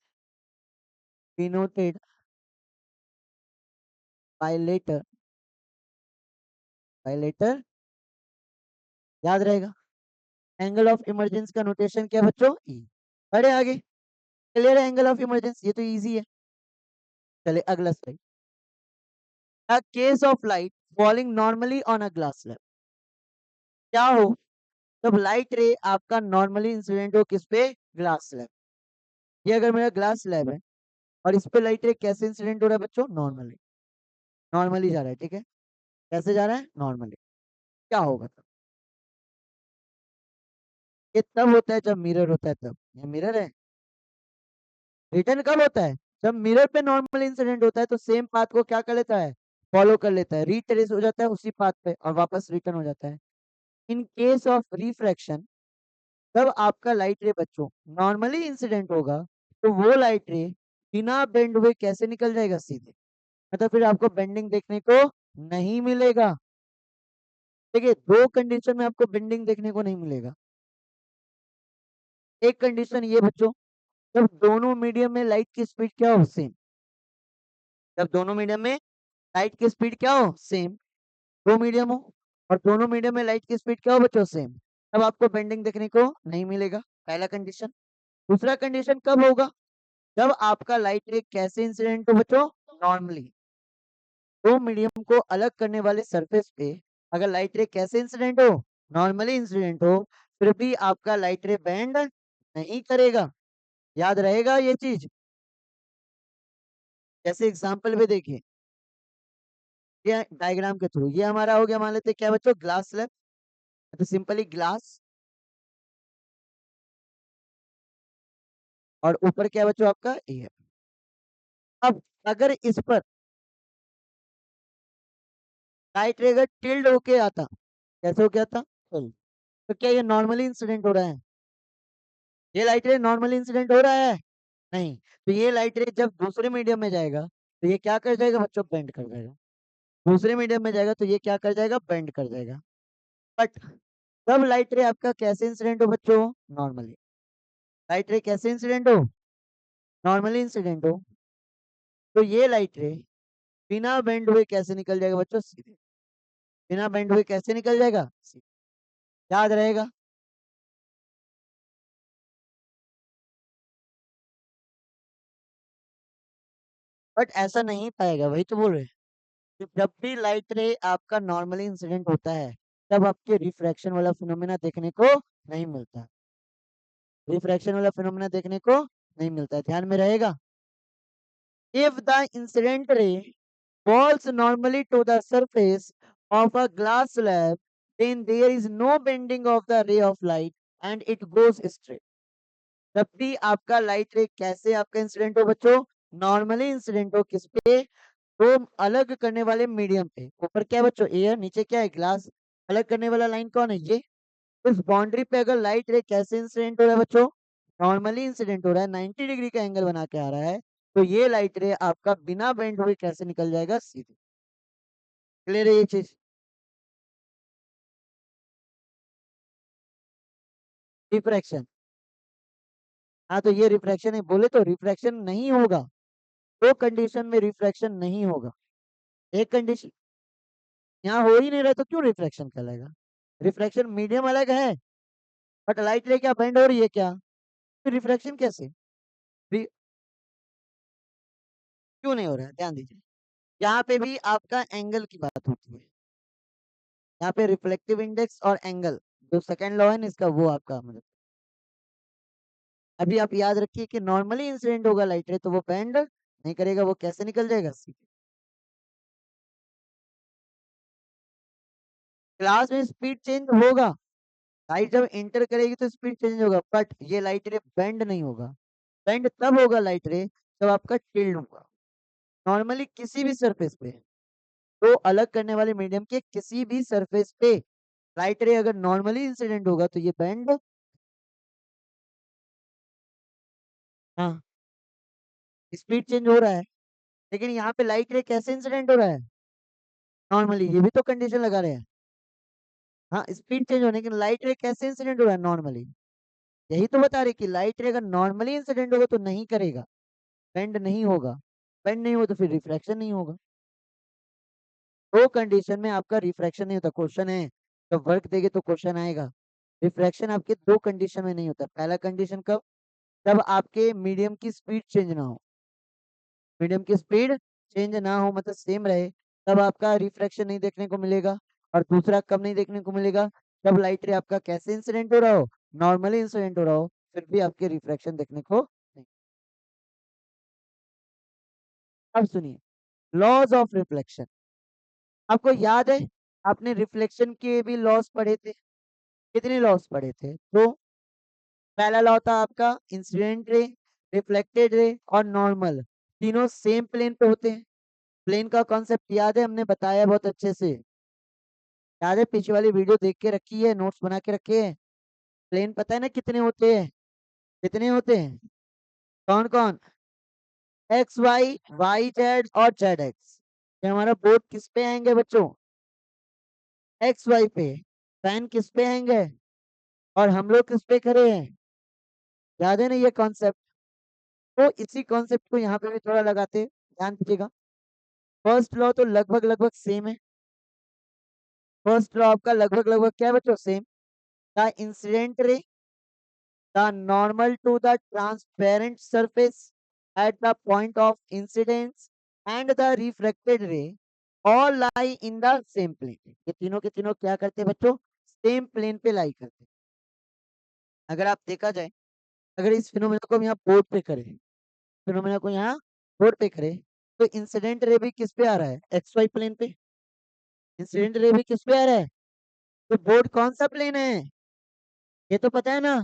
denoted by letter, by letter. याद रहेगा, एंगल ऑफ इमरजेंस का नोटेशन क्या बच्चों, ई। बढ़े आगे, क्लियर है एंगल ऑफ इमरजेंस, ये तो इजी है। चले अगला slide, a case of light falling normally on a glass slab। क्या हो जब लाइट रे आपका नॉर्मली इंसिडेंट हो किस पे, ग्लास स्लैब। ये अगर मेरा ग्लास स्लैब है और इस पे लाइट रे कैसे इंसिडेंट हो रहा है बच्चों, नॉर्मली, नॉर्मली जा रहा है, ठीक है, कैसे जा रहा है, नॉर्मली। क्या होगा तब, ये तब होता है जब मिरर होता है, तब ये मिरर है। रिटर्न कब होता है, जब मिरर पे नॉर्मल इंसिडेंट होता है तो सेम पाथ को क्या कर लेता है, फॉलो कर लेता है, रिट्रेस हो जाता है उसी पाथ पे और वापस रिटर्न हो जाता है। इन केस ऑफ रिफ्रैक्शन, जब आपका लाइट रे बच्चों नॉर्मली इंसिडेंट होगा तो वो लाइट रे बिना बेंड हुए कैसे निकल जाएगा, सीधे, मतलब फिर आपको बेंडिंग देखने को नहीं मिलेगा। देखिए दो कंडीशन में आपको बेंडिंग देखने को नहीं मिलेगा। एक कंडीशन ये बच्चों, जब दोनों मीडियम में लाइट की स्पीड क्या हो, सेम, जब दोनों मीडियम में लाइट की स्पीड क्या हो, सेम, दो मीडियम हो और दोनों मीडियम में लाइट की स्पीड क्या हो बच्चों, सेम, तब आपको बेंडिंग देखने को नहीं मिलेगा, पहला कंडीशन। दूसरा कंडीशन कब होगा, जब आपका लाइट रे कैसे इंसिडेंट हो बच्चों, नॉर्मली, दो मीडियम को अलग करने वाले सरफेस पे अगर लाइट रे कैसे इंसिडेंट हो, नॉर्मली इंसिडेंट हो, फिर भी आपका लाइट रे बेंड नहीं करेगा। याद रहेगा ये चीज, जैसे एग्जांपल में देखिए, ये डायग्राम के थ्रू, ये हमारा हो गया मान लेते हैं क्या बच्चों, ग्लास स्लैब, तो सिंपली ग्लास, और ऊपर क्या बच्चों आपका एयर। अब अगर इस पर लाइट रे अगर टिल्ड होके आता, कैसे हो गया था, तो क्या ये नॉर्मली इंसिडेंट हो रहा है, ये लाइट रे नॉर्मली इंसिडेंट हो रहा है, नहीं, तो ये लाइट रे जब दूसरे मीडियम में जाएगा तो ये क्या कर जाएगा बच्चों, बेंड कर जाएगा, दूसरे मीडियम में जाएगा तो ये क्या कर जाएगा, बेंड कर जाएगा। बट तब लाइट रे आपका कैसे इंसिडेंट हो बच्चों, नॉर्मली, लाइट रे कैसे इंसिडेंट हो, नॉर्मली इंसिडेंट हो, तो ये लाइट रे बिना बेंड हुए कैसे निकल जाएगा बच्चों, सीधे, बिना बेंड हुए कैसे निकल जाएगा, सीधे। याद रहेगा, बट ऐसा नहीं पाएगा, वही तो बोल रहे हैं कि जब भी लाइट रे आपका नॉर्मली इंसिडेंट होता है तब आपके रिफ्रैक्शन वाला फिनोमेना देखने को नहीं मिलता, रिफ्रैक्शन वाला फिनोमेना देखने को नहीं मिलता है, ध्यान में रहेगा। if the incident ray falls normally to the surface of a glass slab, then there is no bending of the ray of light and it goes straight। जब भी आपका लाइट रे कैसे आपका इंसिडेंट हो बच्चों, नॉर्मली इंसिडेंट हो किस पे, तो अलग करने वाले मीडियम पे, ऊपर क्या है बच्चों एयर, नीचे क्या है ग्लास, अलग करने वाला लाइन कौन है, ये। इस बाउंड्री पे अगर लाइट रे कैसे इंसिडेंट हो रहा है बच्चों, नॉर्मली इंसिडेंट हो रहा है, 90 डिग्री का एंगल बना के आ रहा है, तो ये लाइट रे आपका बिना बेंड हुए कैसे निकल जाएगा सीधे। क्लियर है ये चीज। रिफ्रैक्शन, हाँ तो ये रिफ्रैक्शन है, बोले तो रिफ्रैक्शन नहीं होगा, दो कंडीशन में रिफ्रैक्शन नहीं होगा। एक कंडीशन यहाँ हो ही नहीं रहा तो क्यों रिफ्रैक्शन कहलाएगा। रिफ्रैक्शन मीडियम अलग है, बट लाइट रे क्या बेंड हो रही है क्या, फिर रिफ्रैक्शन कैसे। क्यों नहीं हो रहा है, ध्यान दीजिए। यहाँ पे भी आपका एंगल की बात होती है, यहाँ पे रिफ्लेक्टिव इंडेक्स और एंगल, जो सेकंड लॉ है ना इसका, वो आपका मतलब अभी आप याद रखिए कि नॉर्मली इंसिडेंट होगा लाइट रे तो वो बेंड नहीं करेगा, वो कैसे निकल जाएगा सीधे। क्लास में स्पीड चेंज होगा, लाइट जब एंटर करेगी तो स्पीड चेंज होगा, बट ये लाइट रे बेंड नहीं होगा। बेंड तब होगा लाइट रे जब आपका टिल्ड होगा। नॉर्मली किसी भी सरफेस पे, तो अलग करने वाले मीडियम के किसी भी सरफेस पे लाइट रे अगर नॉर्मली इंसिडेंट होगा तो ये बेंड, हाँ स्पीड चेंज हो रहा है, लेकिन यहाँ पे लाइट रे कैसे इंसिडेंट हो रहा है, नॉर्मली, ये भी तो कंडीशन लगा रहे हैं। हाँ स्पीड चेंज होने की, लाइट रे कैसे इंसिडेंट हो रहा है नॉर्मली, यही तो बता रहे कि लाइट रे अगर नॉर्मली इंसिडेंट होगा तो नहीं करेगा, बेंड नहीं होगा, बेंड नहीं हो तो फिर रिफ्रैक्शन नहीं होगा। दो कंडीशन में आपका रिफ्रैक्शन नहीं होता, क्वेश्चन है जब वर्क देंगे तो क्वेश्चन आएगा। रिफ्रैक्शन आपके दो कंडीशन में नहीं होता, पहला कंडीशन कब, जब आपके मीडियम की स्पीड चेंज ना हो, मीडियम की स्पीड चेंज ना हो मतलब सेम रहे, तब आपका रिफ्रैक्शन नहीं देखने को मिलेगा। और दूसरा कब नहीं देखने को मिलेगा, जब लाइट रे आपका कैसे इंसिडेंट हो रहा हो, नॉर्मली इंसिडेंट हो रहा हो, फिर भी आपके रिफ्रैक्शन देखने को नहीं। अब सुनिए, लॉज ऑफ रिफ्लेक्शन, आपको याद है आपने रिफ्लेक्शन के भी लॉस पढ़े थे, कितने लॉस पढ़े थे, तो पहला लॉ था आपका इंसिडेंट रे, रिफ्लेक्टेड रे और नॉर्मल, तीनों सेम प्लेन पे होते हैं। प्लेन का कॉन्सेप्ट याद है, हमने बताया बहुत अच्छे से, याद है पीछे वाली वीडियो देख के रखी है, नोट्स बना के रखे हैं। प्लेन पता है ना कितने होते हैं, कितने होते हैं, कौन कौन, एक्स वाई, वाई जेड और जेड एक्स। ये हमारा बोर्ड किस पे आएंगे बच्चों, एक्स वाई पे, फैन किस पे आएंगे, और हम लोग किस पे खड़े हैं, याद है ना ये कॉन्सेप्ट। तो इसी कॉन्सेप्ट को यहाँ पे भी थोड़ा लगाते हैं, ध्यान दीजिएगा। फर्स्ट लॉ तो लगभग लगभग सेम है, फर्स्ट लॉ आपका लगभग लगभग क्या है बच्चों, same. The incident ray, the normal to the transparent surface at the point of incidence and the refracted ray all lie in the same plane। ये तीनों के तीनों क्या करते हैं बच्चों, सेम प्लेन पे लाई करते हैं। अगर आप देखा जाए, अगर इस फिनोमेना को हम यहाँ बोर्ड पे करें, फिनोमेना को यहाँ बोर्ड पे करें, तो इंसिडेंट रे भी किस पे आ रहा है, एक्स वाई प्लेन पे, इंसिडेंट रे भी किस पे आ रहा है, तो बोर्ड कौन सा प्लेन है, ये तो पता है ना,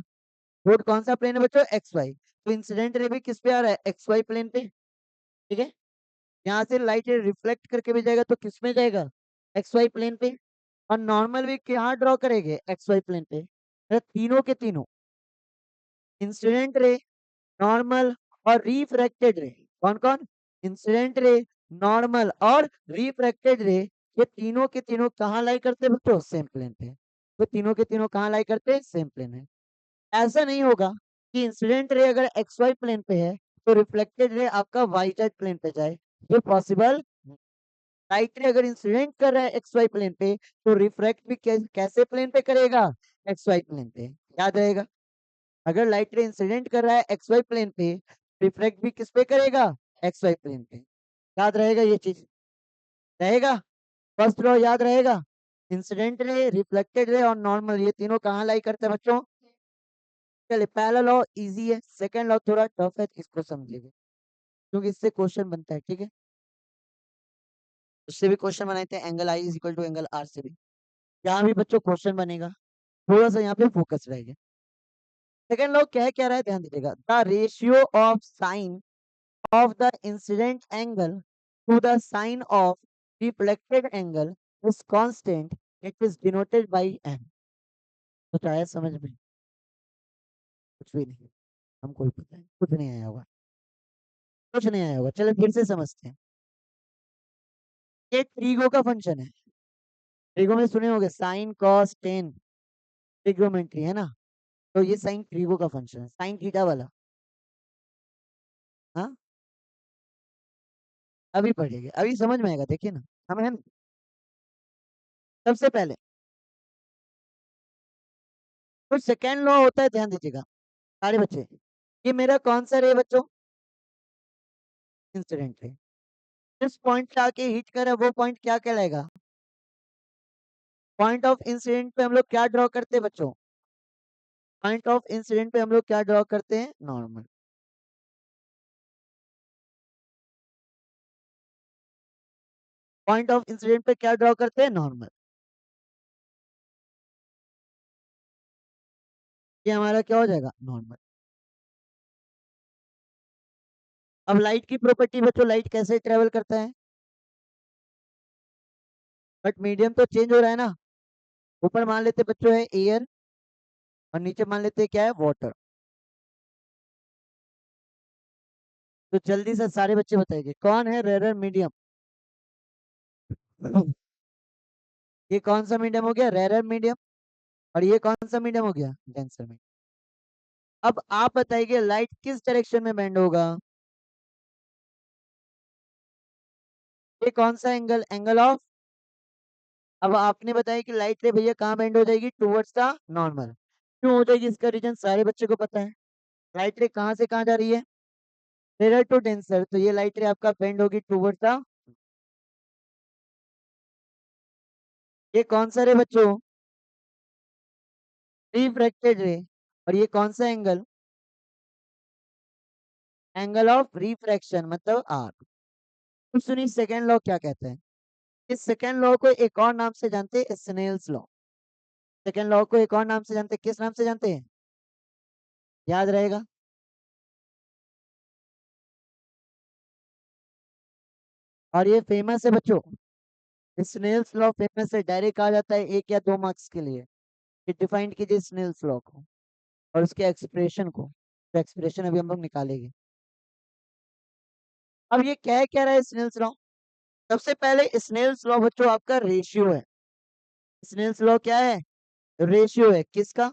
बोर्ड कौन सा प्लेन है बच्चों, एक्स वाई, तो इंसिडेंट रे भी किस पे आ रहा है, एक्स वाई प्लेन पे। ठीक है, यहाँ से लाइट रिफ्लेक्ट करके भी जाएगा तो किस में जाएगा, एक्स वाई प्लेन पे, और नॉर्मल भी यहाँ ड्रॉ करेंगे एक्स वाई प्लेन पे, मतलब तीनों के तीनों, इंसिडेंट रे, नॉर्मल और रिफ्रैक्टेड रे, कौन कौन, इंसिडेंट रे, नॉर्मल और रिफ्रैक्टेड रे, ये तीनों के तीनों कहाँ लाई करते हैं बच्चों, सेम प्लेन पे। तो तीनों के तीनों कहाँ लाई करते हैं, सेम प्लेन है। ऐसा नहीं होगा कि इंसिडेंट रे अगर एक्स वाई प्लेन पे है तो रिफ्लेक्टेड रे आपका वाई जेड प्लेन पे जाए, ये पॉसिबल। लाइट रे अगर इंसिडेंट कर रहा है एक्स वाई प्लेन पे तो रिफ्रैक्ट भी कैसे प्लेन पे करेगा, एक्स वाई प्लेन पे, याद रहेगा। अगर लाइट रे इंसिडेंट कर रहा है एक्स वाई प्लेन पे, रिफ्लेक्ट भी किस पे करेगा, एक्स वाई प्लेन पे, याद रहेगा ये चीज, रहेगा, फर्स्ट लॉ याद रहेगा। इंसिडेंट रे, रिफ्लेक्टेड रे और नॉर्मल, ये तीनों कहाँ लाई करते हैं बच्चों। चलिए पहला लॉ इजी है, सेकंड लॉ थोड़ा टफ है, इसको समझिएगा क्योंकि इससे क्वेश्चन बनता है। ठीक है, उससे भी क्वेश्चन बनाए थे, angle i is equal to angle r से भी, यहाँ भी बच्चों क्वेश्चन बनेगा, थोड़ा सा यहाँ पे फोकस रहेगा। सेकंड लॉ क्या है, क्या रहा है, ध्यान दीजिएगा, the ratio of sine of the incident angle to the sine of reflected angle is constant, it is denoted by n. तो आया समझ में, कुछ भी नहीं, हमको भी पता है कुछ नहीं आया होगा। कुछ नहीं आया होगा, चलो फिर से समझते हैं। ये ट्रीगो का फंक्शन है। ट्रीगो में सुने होंगे साइन कॉस टेन, ट्रिग्नोमेट्री है ना। तो ये साइन ट्रीगो का फंक्शन है, साइन थीटा वाला। हाँ, अभी पढ़ेंगे, अभी समझ में आएगा, देखिए ना। हम है ना, सबसे पहले तो सेकेंड लॉ होता है, ध्यान दीजिएगा सारे बच्चे। ये मेरा कौन सा रे बच्चों, इंसिडेंट रे। जिस पॉइंट पे आके हिट करे वो पॉइंट क्या कहलाएगा, पॉइंट ऑफ इंसिडेंट पे हम लोग क्या ड्रॉ करते हैं बच्चों, पॉइंट ऑफ इंसिडेंट पे हम लोग क्या ड्रॉ करते हैं, नॉर्मल। पॉइंट ऑफ इंसिडेंट पे क्या ड्रॉ करते हैं, नॉर्मल। ये हमारा क्या हो जाएगा, नॉर्मल। अब लाइट की प्रॉपर्टी बच्चों, लाइट कैसे ट्रेवल करता है, बट मीडियम तो चेंज हो रहा है ना। ऊपर मान लेते बच्चों है एयर, और नीचे मान लेते क्या है, वाटर। तो जल्दी से सारे बच्चे बताइए कौन है रेरर मीडियम। ये कौन सा मीडियम हो गया, रेरर मीडियम। और ये कौन सा मीडियम हो गया, डेंसर मीडियम। अब आप बताइए लाइट किस डायरेक्शन में बेंड होगा, ये कौन सा एंगल, एंगल ऑफ। अब आपने बताया कि लाइट रे भैया कहाँ बेंड हो जाएगी, टूवर्ड्स द नॉर्मल। क्यों हो जाएगी, इसका रीजन सारे बच्चे को पता है। लाइट रे कहाँ से कहाँ जा रही है, रेरर टू डेंसर, तो ये लाइट रे आपका बेंड होगी टूवर्ड्स द। ये कौन सा रे बच्चों, रिफ्रैक्टेड रे। और ये कौन सा एंगल, एंगल ऑफ रिफ्रैक्शन मतलब आर। तो सुनिए सेकेंड लॉ क्या कहते हैं। इस सेकेंड लॉ को एक और नाम से जानते हैं, स्नेल्स लॉ। सेकेंड लॉ को एक और नाम से जानते हैं, किस नाम से जानते हैं, याद रहेगा। और ये फेमस है बच्चों, स्नेल्स लॉ फेमस है, डायरेक्ट आ जाता है 1 या 2 मार्क्स के लिए। ये डिफाइन कीजिए स्नेल्स लॉ को और उसके एक्सप्रेशन को। तो एक्सप्रेशन अभी हम लोग निकालेंगे। अब ये क्या रहा है स्नेल्स लॉ। सबसे पहले स्नेल्स लॉ बच्चों आपका रेशियो है। स्नेल्स लॉ क्या है, रेशियो है किसका,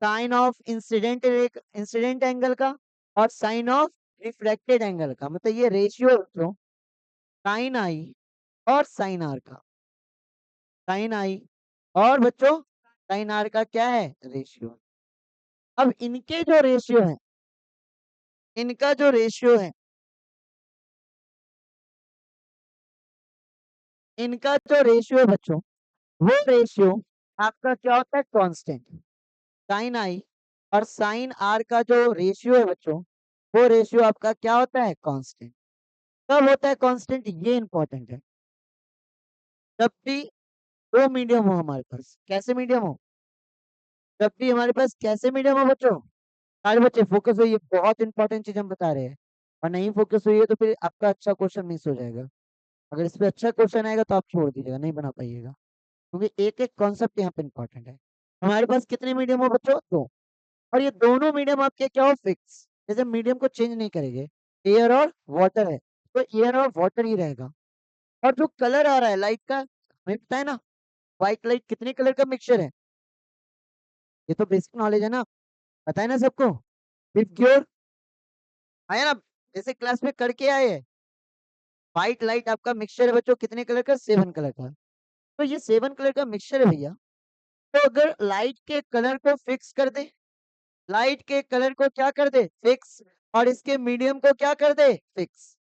sine of incident, incident angle का, और साइन ऑफ रिफ्लेक्टेड एंगल का। मतलब ये रेशियो है बच्चों, साइन आई और साइन आर का। साइन आई और बच्चों साइन आर का क्या है, रेशियो। अब इनके जो रेशियो है, इनका जो रेशियो है, इनका जो रेशियो है बच्चों, वो रेशियो आपका क्या होता है, कांस्टेंट। साइन आई और साइन आर का जो रेशियो है बच्चों, वो रेशियो आपका क्या होता है, कांस्टेंट। कब होता है कांस्टेंट, ये इंपॉर्टेंट है। जब भी दो मीडियम हो हमारे पास, कैसे मीडियम हो, जब भी हमारे पास कैसे मीडियम हो बच्चों, सारे बच्चे फोकस हुई, बहुत इंपॉर्टेंट चीज हम बता रहे हैं। और नहीं फोकस हुई है तो फिर आपका अच्छा क्वेश्चन मिस हो जाएगा। अगर इस पे अच्छा क्वेश्चन आएगा तो आप छोड़ दीजिएगा, नहीं बना पाइएगा, क्योंकि एक एक कॉन्सेप्ट यहाँ पे इंपॉर्टेंट है। हमारे पास कितने मीडियम हो बच्चों, दो। और ये दोनों मीडियम आपके क्या हो, फिक्स। जैसे मीडियम को चेंज नहीं करेंगे, एयर और वाटर है तो एयर और वाटर ही रहेगा। और जो कलर आ रहा है लाइट का, हमें पता है ना, व्हाइट लाइट कितने कलर का मिक्सचर है, ये तो बेसिक नॉलेज है ना, पता है ना सबको। प्योर आया ना, जैसे क्लास में करके आए हैं। व्हाइट लाइट आपका मिक्सचर है बच्चों, कितने कलर का, 7 कलर का। तो ये 7 कलर का मिक्सचर है भैया। तो अगर लाइट के कलर को फिक्स कर दे, लाइट के कलर को क्या कर दे, फिक्स, और इसके मीडियम को क्या कर दे, फिक्स।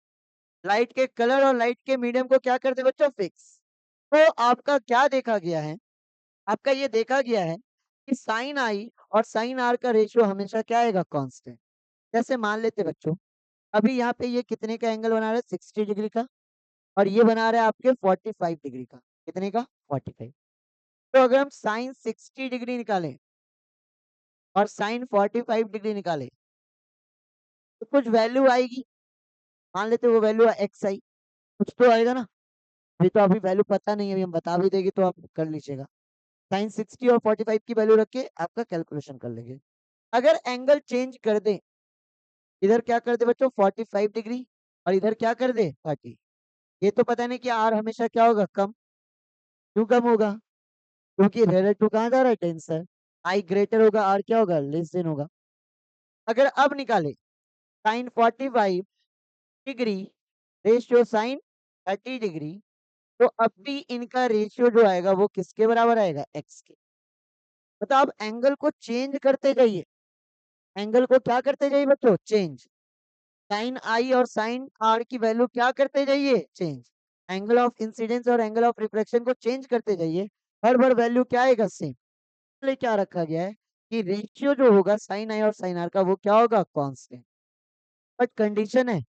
लाइट के कलर और लाइट के मीडियम को क्या कर दे बच्चों, फिक्स। तो आपका क्या देखा गया है, आपका ये देखा गया है कि साइन आई और साइन आर का रेशियो हमेशा क्या आएगा, कांस्टेंट। जैसे मान लेते बच्चों, अभी यहाँ पे ये कितने का एंगल बना रहा है, 60 डिग्री का। और ये बना रहा है आपके 45 डिग्री का। कितने का, 45। तो अगर हम साइन 60 डिग्री निकालें और साइन 45 डिग्री निकालें, तो कुछ वैल्यू आएगी। मान लेते वो वैल्यू एक्स आई, कुछ तो आएगा ना। अभी तो अभी वैल्यू पता नहीं है, अभी हम बता भी देंगे तो आप कर लीजिएगा। साइन 60 और 45 की वैल्यू रख के आपका कैलकुलेशन कर लेंगे। अगर एंगल चेंज कर दे, इधर क्या कर दे बच्चों 45 डिग्री, और इधर क्या कर दे 30। ये तो पता नहीं कि आर हमेशा क्या होगा, कम। क्यों कम होगा? क्योंकि रेलर टू कहाँ जा रहा है, टेंसर। आई ग्रेटर होगा, आर क्या होगा, लेस देन होगा। अगर अब निकाले sine 45 degree ratio sine 30 degree, तो अब भी इनका रेशियो जो आएगा वो किसके बराबर आएगा, एक्स के। मतलब आप एंगल को चेंज करते जाइए, एंगल को क्या करते जाइए बच्चों, चेंज। साइन आई और साइन आर की वैल्यू क्या करते जाइए, चेंज। एंगल ऑफ इंसिडेंस और एंगल ऑफ रिफ्लेक्शन को चेंज करते जाइए, हर बार वैल्यू क्या आएगा, सेम। इसलिए क्या रखा गया है कि रेशियो जो होगा साइन आई और साइन आर का वो क्या होगा, कांस्टेंट। बट कंडीशन है,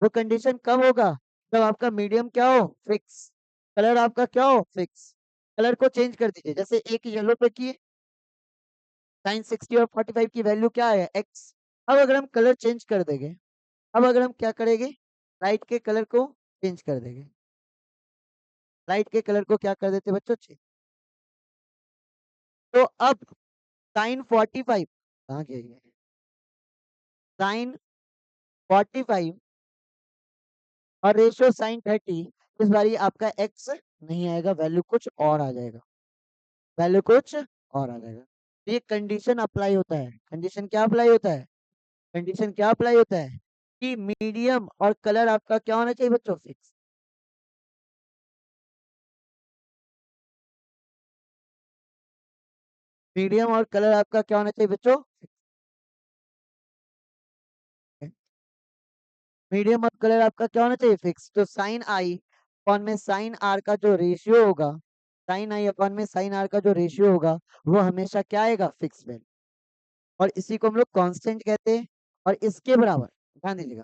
वो कंडीशन कब होगा, जब आपका मीडियम क्या हो, फिक्स। कलर आपका क्या हो, फिक्स। कलर को चेंज कर दीजिए, जैसे एक येलो पे किए, साइन 60 और 45 की वैल्यू क्या है, एक्स। अब अगर हम कलर चेंज कर देंगे, अब अगर हम क्या करेंगे, लाइट के कलर को चेंज कर देंगे, लाइट के कलर को क्या कर देते बच्चों, चेंज। तो अब साइन 45 कहाँ गया ये, साइन 45 और रेशियो साइन 30, इस बारी आपका एक्स नहीं आएगा, वैल्यू कुछ और आ जाएगा, वैल्यू कुछ और आ जाएगा। तो ये कंडीशन अप्लाई होता है, कंडीशन क्या अप्लाई होता है, कंडीशन क्या अप्लाई होता है कि मीडियम और कलर आपका क्या होना चाहिए बच्चों, फिक्स। मीडियम और कलर आपका क्या होना चाहिए बच्चों, मीडियम और कलर आपका क्या होना चाहिए, फिक्स। तो साइन आई अपॉन में साइन आर का जो रेशियो होगा, साइन आई अपॉन में साइन आर का जो रेशियो होगा वो हमेशा क्या आएगा, फिक्स वैल्यू। और इसी को हम लोग कांस्टेंट कहते हैं। और इसके बराबर ध्यान दीजिएगा,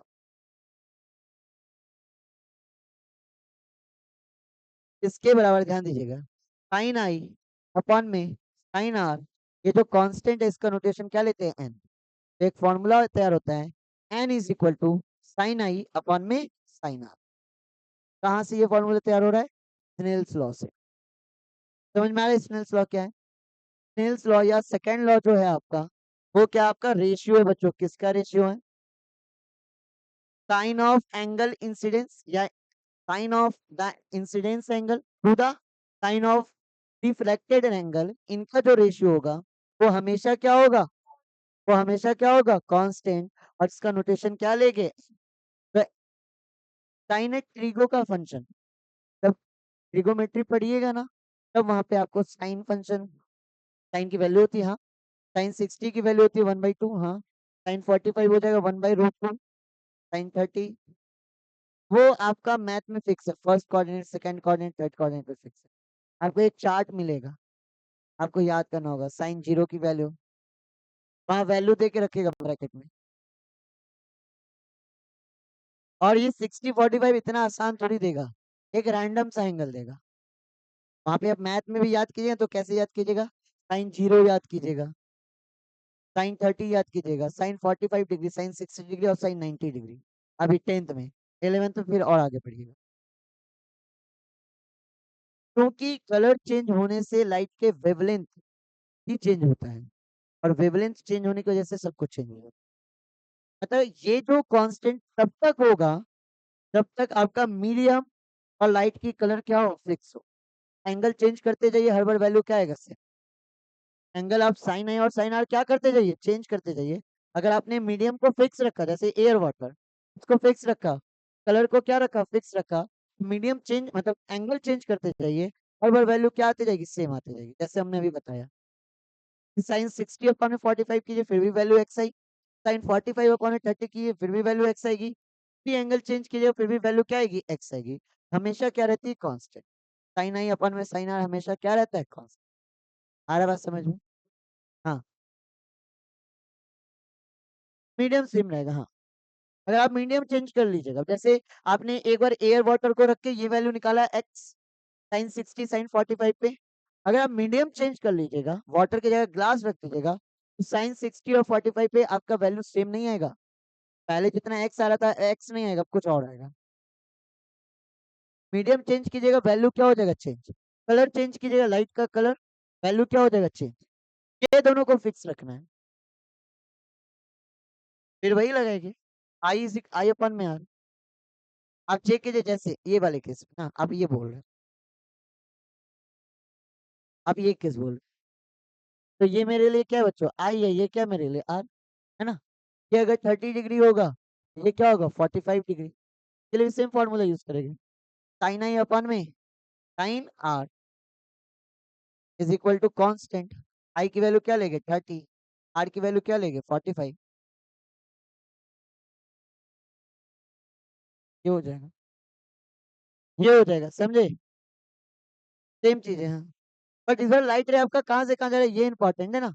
इसके बराबर ध्यान दीजिएगा, साइन आई अपॉन में साइन आर, ये जो कांस्टेंट है इसका नोटेशन क्या लेते हैं, एन। एक फॉर्मूला तैयार होता है, n is equal to sine i upon में साइन आर। कहाँ से ये फॉर्मूला तैयार हो रहा है, स्नेल्स लॉ से। समझ में आ रहा है स्नेल्स लॉ क्या है, स्नेल्स लॉ या सेकेंड लॉ जो है आपका, वो क्या आपका रेशियो है बच्चों, किसका रेशियो है, साइन ऑफ एंगल इंसिडेंस या sine of the incidence angle to the sine of deflected angle, इनका जो रेशियो होगा वो हमेशा क्या होगा, वो हमेशा क्या होगा, कांस्टेंट। और इसका नोटेशन क्या लेंगे, साइन है ट्रिगो का फंक्शन। जब ट्रिगोमेट्री पढ़िएगा ना, तब वहां पे आपको साइन फंक्शन, साइन की वैल्यू होती है, हाँ। साइन 60 की वैल्यू होती है 1/2, हाँ। साइन 45 हो जाएगा 1/√2। साइन 30 वो आपका मैथ में फिक्स है, first coordinate, second coordinate, third coordinate पे फिक्स है। आपको एक चार्ट मिलेगा, आपको याद करना होगा, साइन जीरो की वैल्यू वहां वैल्यू दे के रखेगा ब्रैकेट में। और ये 60 45 इतना आसान थोड़ी देगा, एक रैंडम सा एंगल देगा। वहां पे आप मैथ में भी याद कीजिएगा तो कैसे याद कीजिएगा, साइन जीरो याद कीजिएगा, साइन 30 याद कीजिएगा, साइन 45 डिग्री, साइन 60 डिग्री और साइन 90 डिग्री। अभी 10th में, 11th में फिर और आगे बढ़िएगा। क्योंकि कलर चेंज होने से लाइट के वेवलेंथ ही चेंज होता है, और वेवलेंथ चेंज होने की वजह से सब कुछ चेंज होगा। मतलब ये जो कांस्टेंट तब तक होगा जब तक आपका मीडियम और लाइट की कलर क्या हो, फिक्स हो। एंगल चेंज करते जाइए, हर बार वैल्यू क्या आएगा, सेम। एंगल आप साइन आई और साइन आर क्या करते जाइए, चेंज करते जाइए। अगर आपने मीडियम को फिक्स रखा, जैसे एयर वाटर, उसको फिक्स रखा, कलर को क्या रखा, फिक्स रखा, मीडियम चेंज मतलब एंगल चेंज करते जाइए, हर बार वैल्यू क्या आती जाएगी, सेम आती जाएगी। जैसे हमने अभी बताया, साइन 60 अपॉन में 45 कीजिए फिर भी वैल्यू एक्स आई, साइन 45 अपॉन में 30 कीजिए फिर भी वैल्यू एक्स आएगी, भी एंगल चेंज कीजिए फिर भी वैल्यू क्या आएगी, एक्स आएगी। हमेशा क्या रहती है, कांस्टेंट। साइन आई अपॉन में साइन आर हमेशा क्या रहता है, कांस्टेंट। आ रहा है बात समझ में, हाँ। मीडियम सेम रहेगा, हाँ। अगर आप मीडियम चेंज कर लीजिएगा, जैसे आपने एक बार एयर वाटर को रख के ये वैल्यू निकाला एक्स, साइन 60 साइन 45 पे, अगर आप मीडियम चेंज कर लीजिएगा, वाटर की जगह ग्लास रख दीजिएगा, तो साइन 60 और 45 पे आपका वैल्यू सेम नहीं आएगा। पहले जितना एक्स आ रहा था एक्स नहीं आएगा, कुछ और आएगा। मीडियम चेंज कीजिएगा, वैल्यू क्या हो जाएगा, चेंज। कलर चेंज कीजिएगा, लाइट का कलर, वैल्यू क्या हो जाएगा, चेंज। ये दोनों को फिक्स रखना है, फिर वही लगाएंगे। आई अपन में यार। आप चेक कीजिए, जैसे ये वाले केस में ना आप ये बोल रहे हैं, आप ये केस बोल रहे हैं। तो ये मेरे लिए क्या है बच्चों, आई है, ये क्या मेरे लिए आर, है ना। ये अगर 30 डिग्री होगा, ये क्या होगा 45 डिग्री। चलिए सेम फॉर्मूला यूज करेंगे। साइन आई अपन में sine R is equal to constant. I की वैल्यू क्या लेंगे 30, आर की वैल्यू क्या लेंगे 45। ये हो जाएगा, ये हो जाएगा, समझे। सेम चीजें हैं। बट इधर लाइट रे आपका कहाँ से कहाँ जा रहा है ये इंपॉर्टेंट है ना।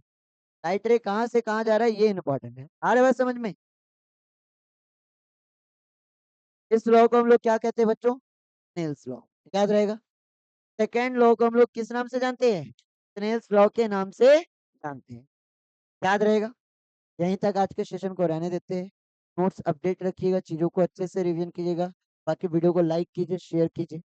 लाइट रे कहाँ से कहाँ जा रहा है ये इंपॉर्टेंट है, आ रहा है बात समझ में। इस लॉ को हम लोग क्या कहते हैं बच्चों, स्नेल्स लॉ, याद रहेगा। सेकेंड लॉ को हम लोग किस नाम से जानते हैं, स्नेल्स लॉ के नाम से जानते हैं, याद रहेगा। यहीं तक आज के सेशन को रहने देते हैं। नोट्स अपडेट रखिएगा, चीजों को अच्छे से रिवीजन कीजिएगा। बाकी वीडियो को लाइक कीजिए, शेयर कीजिए।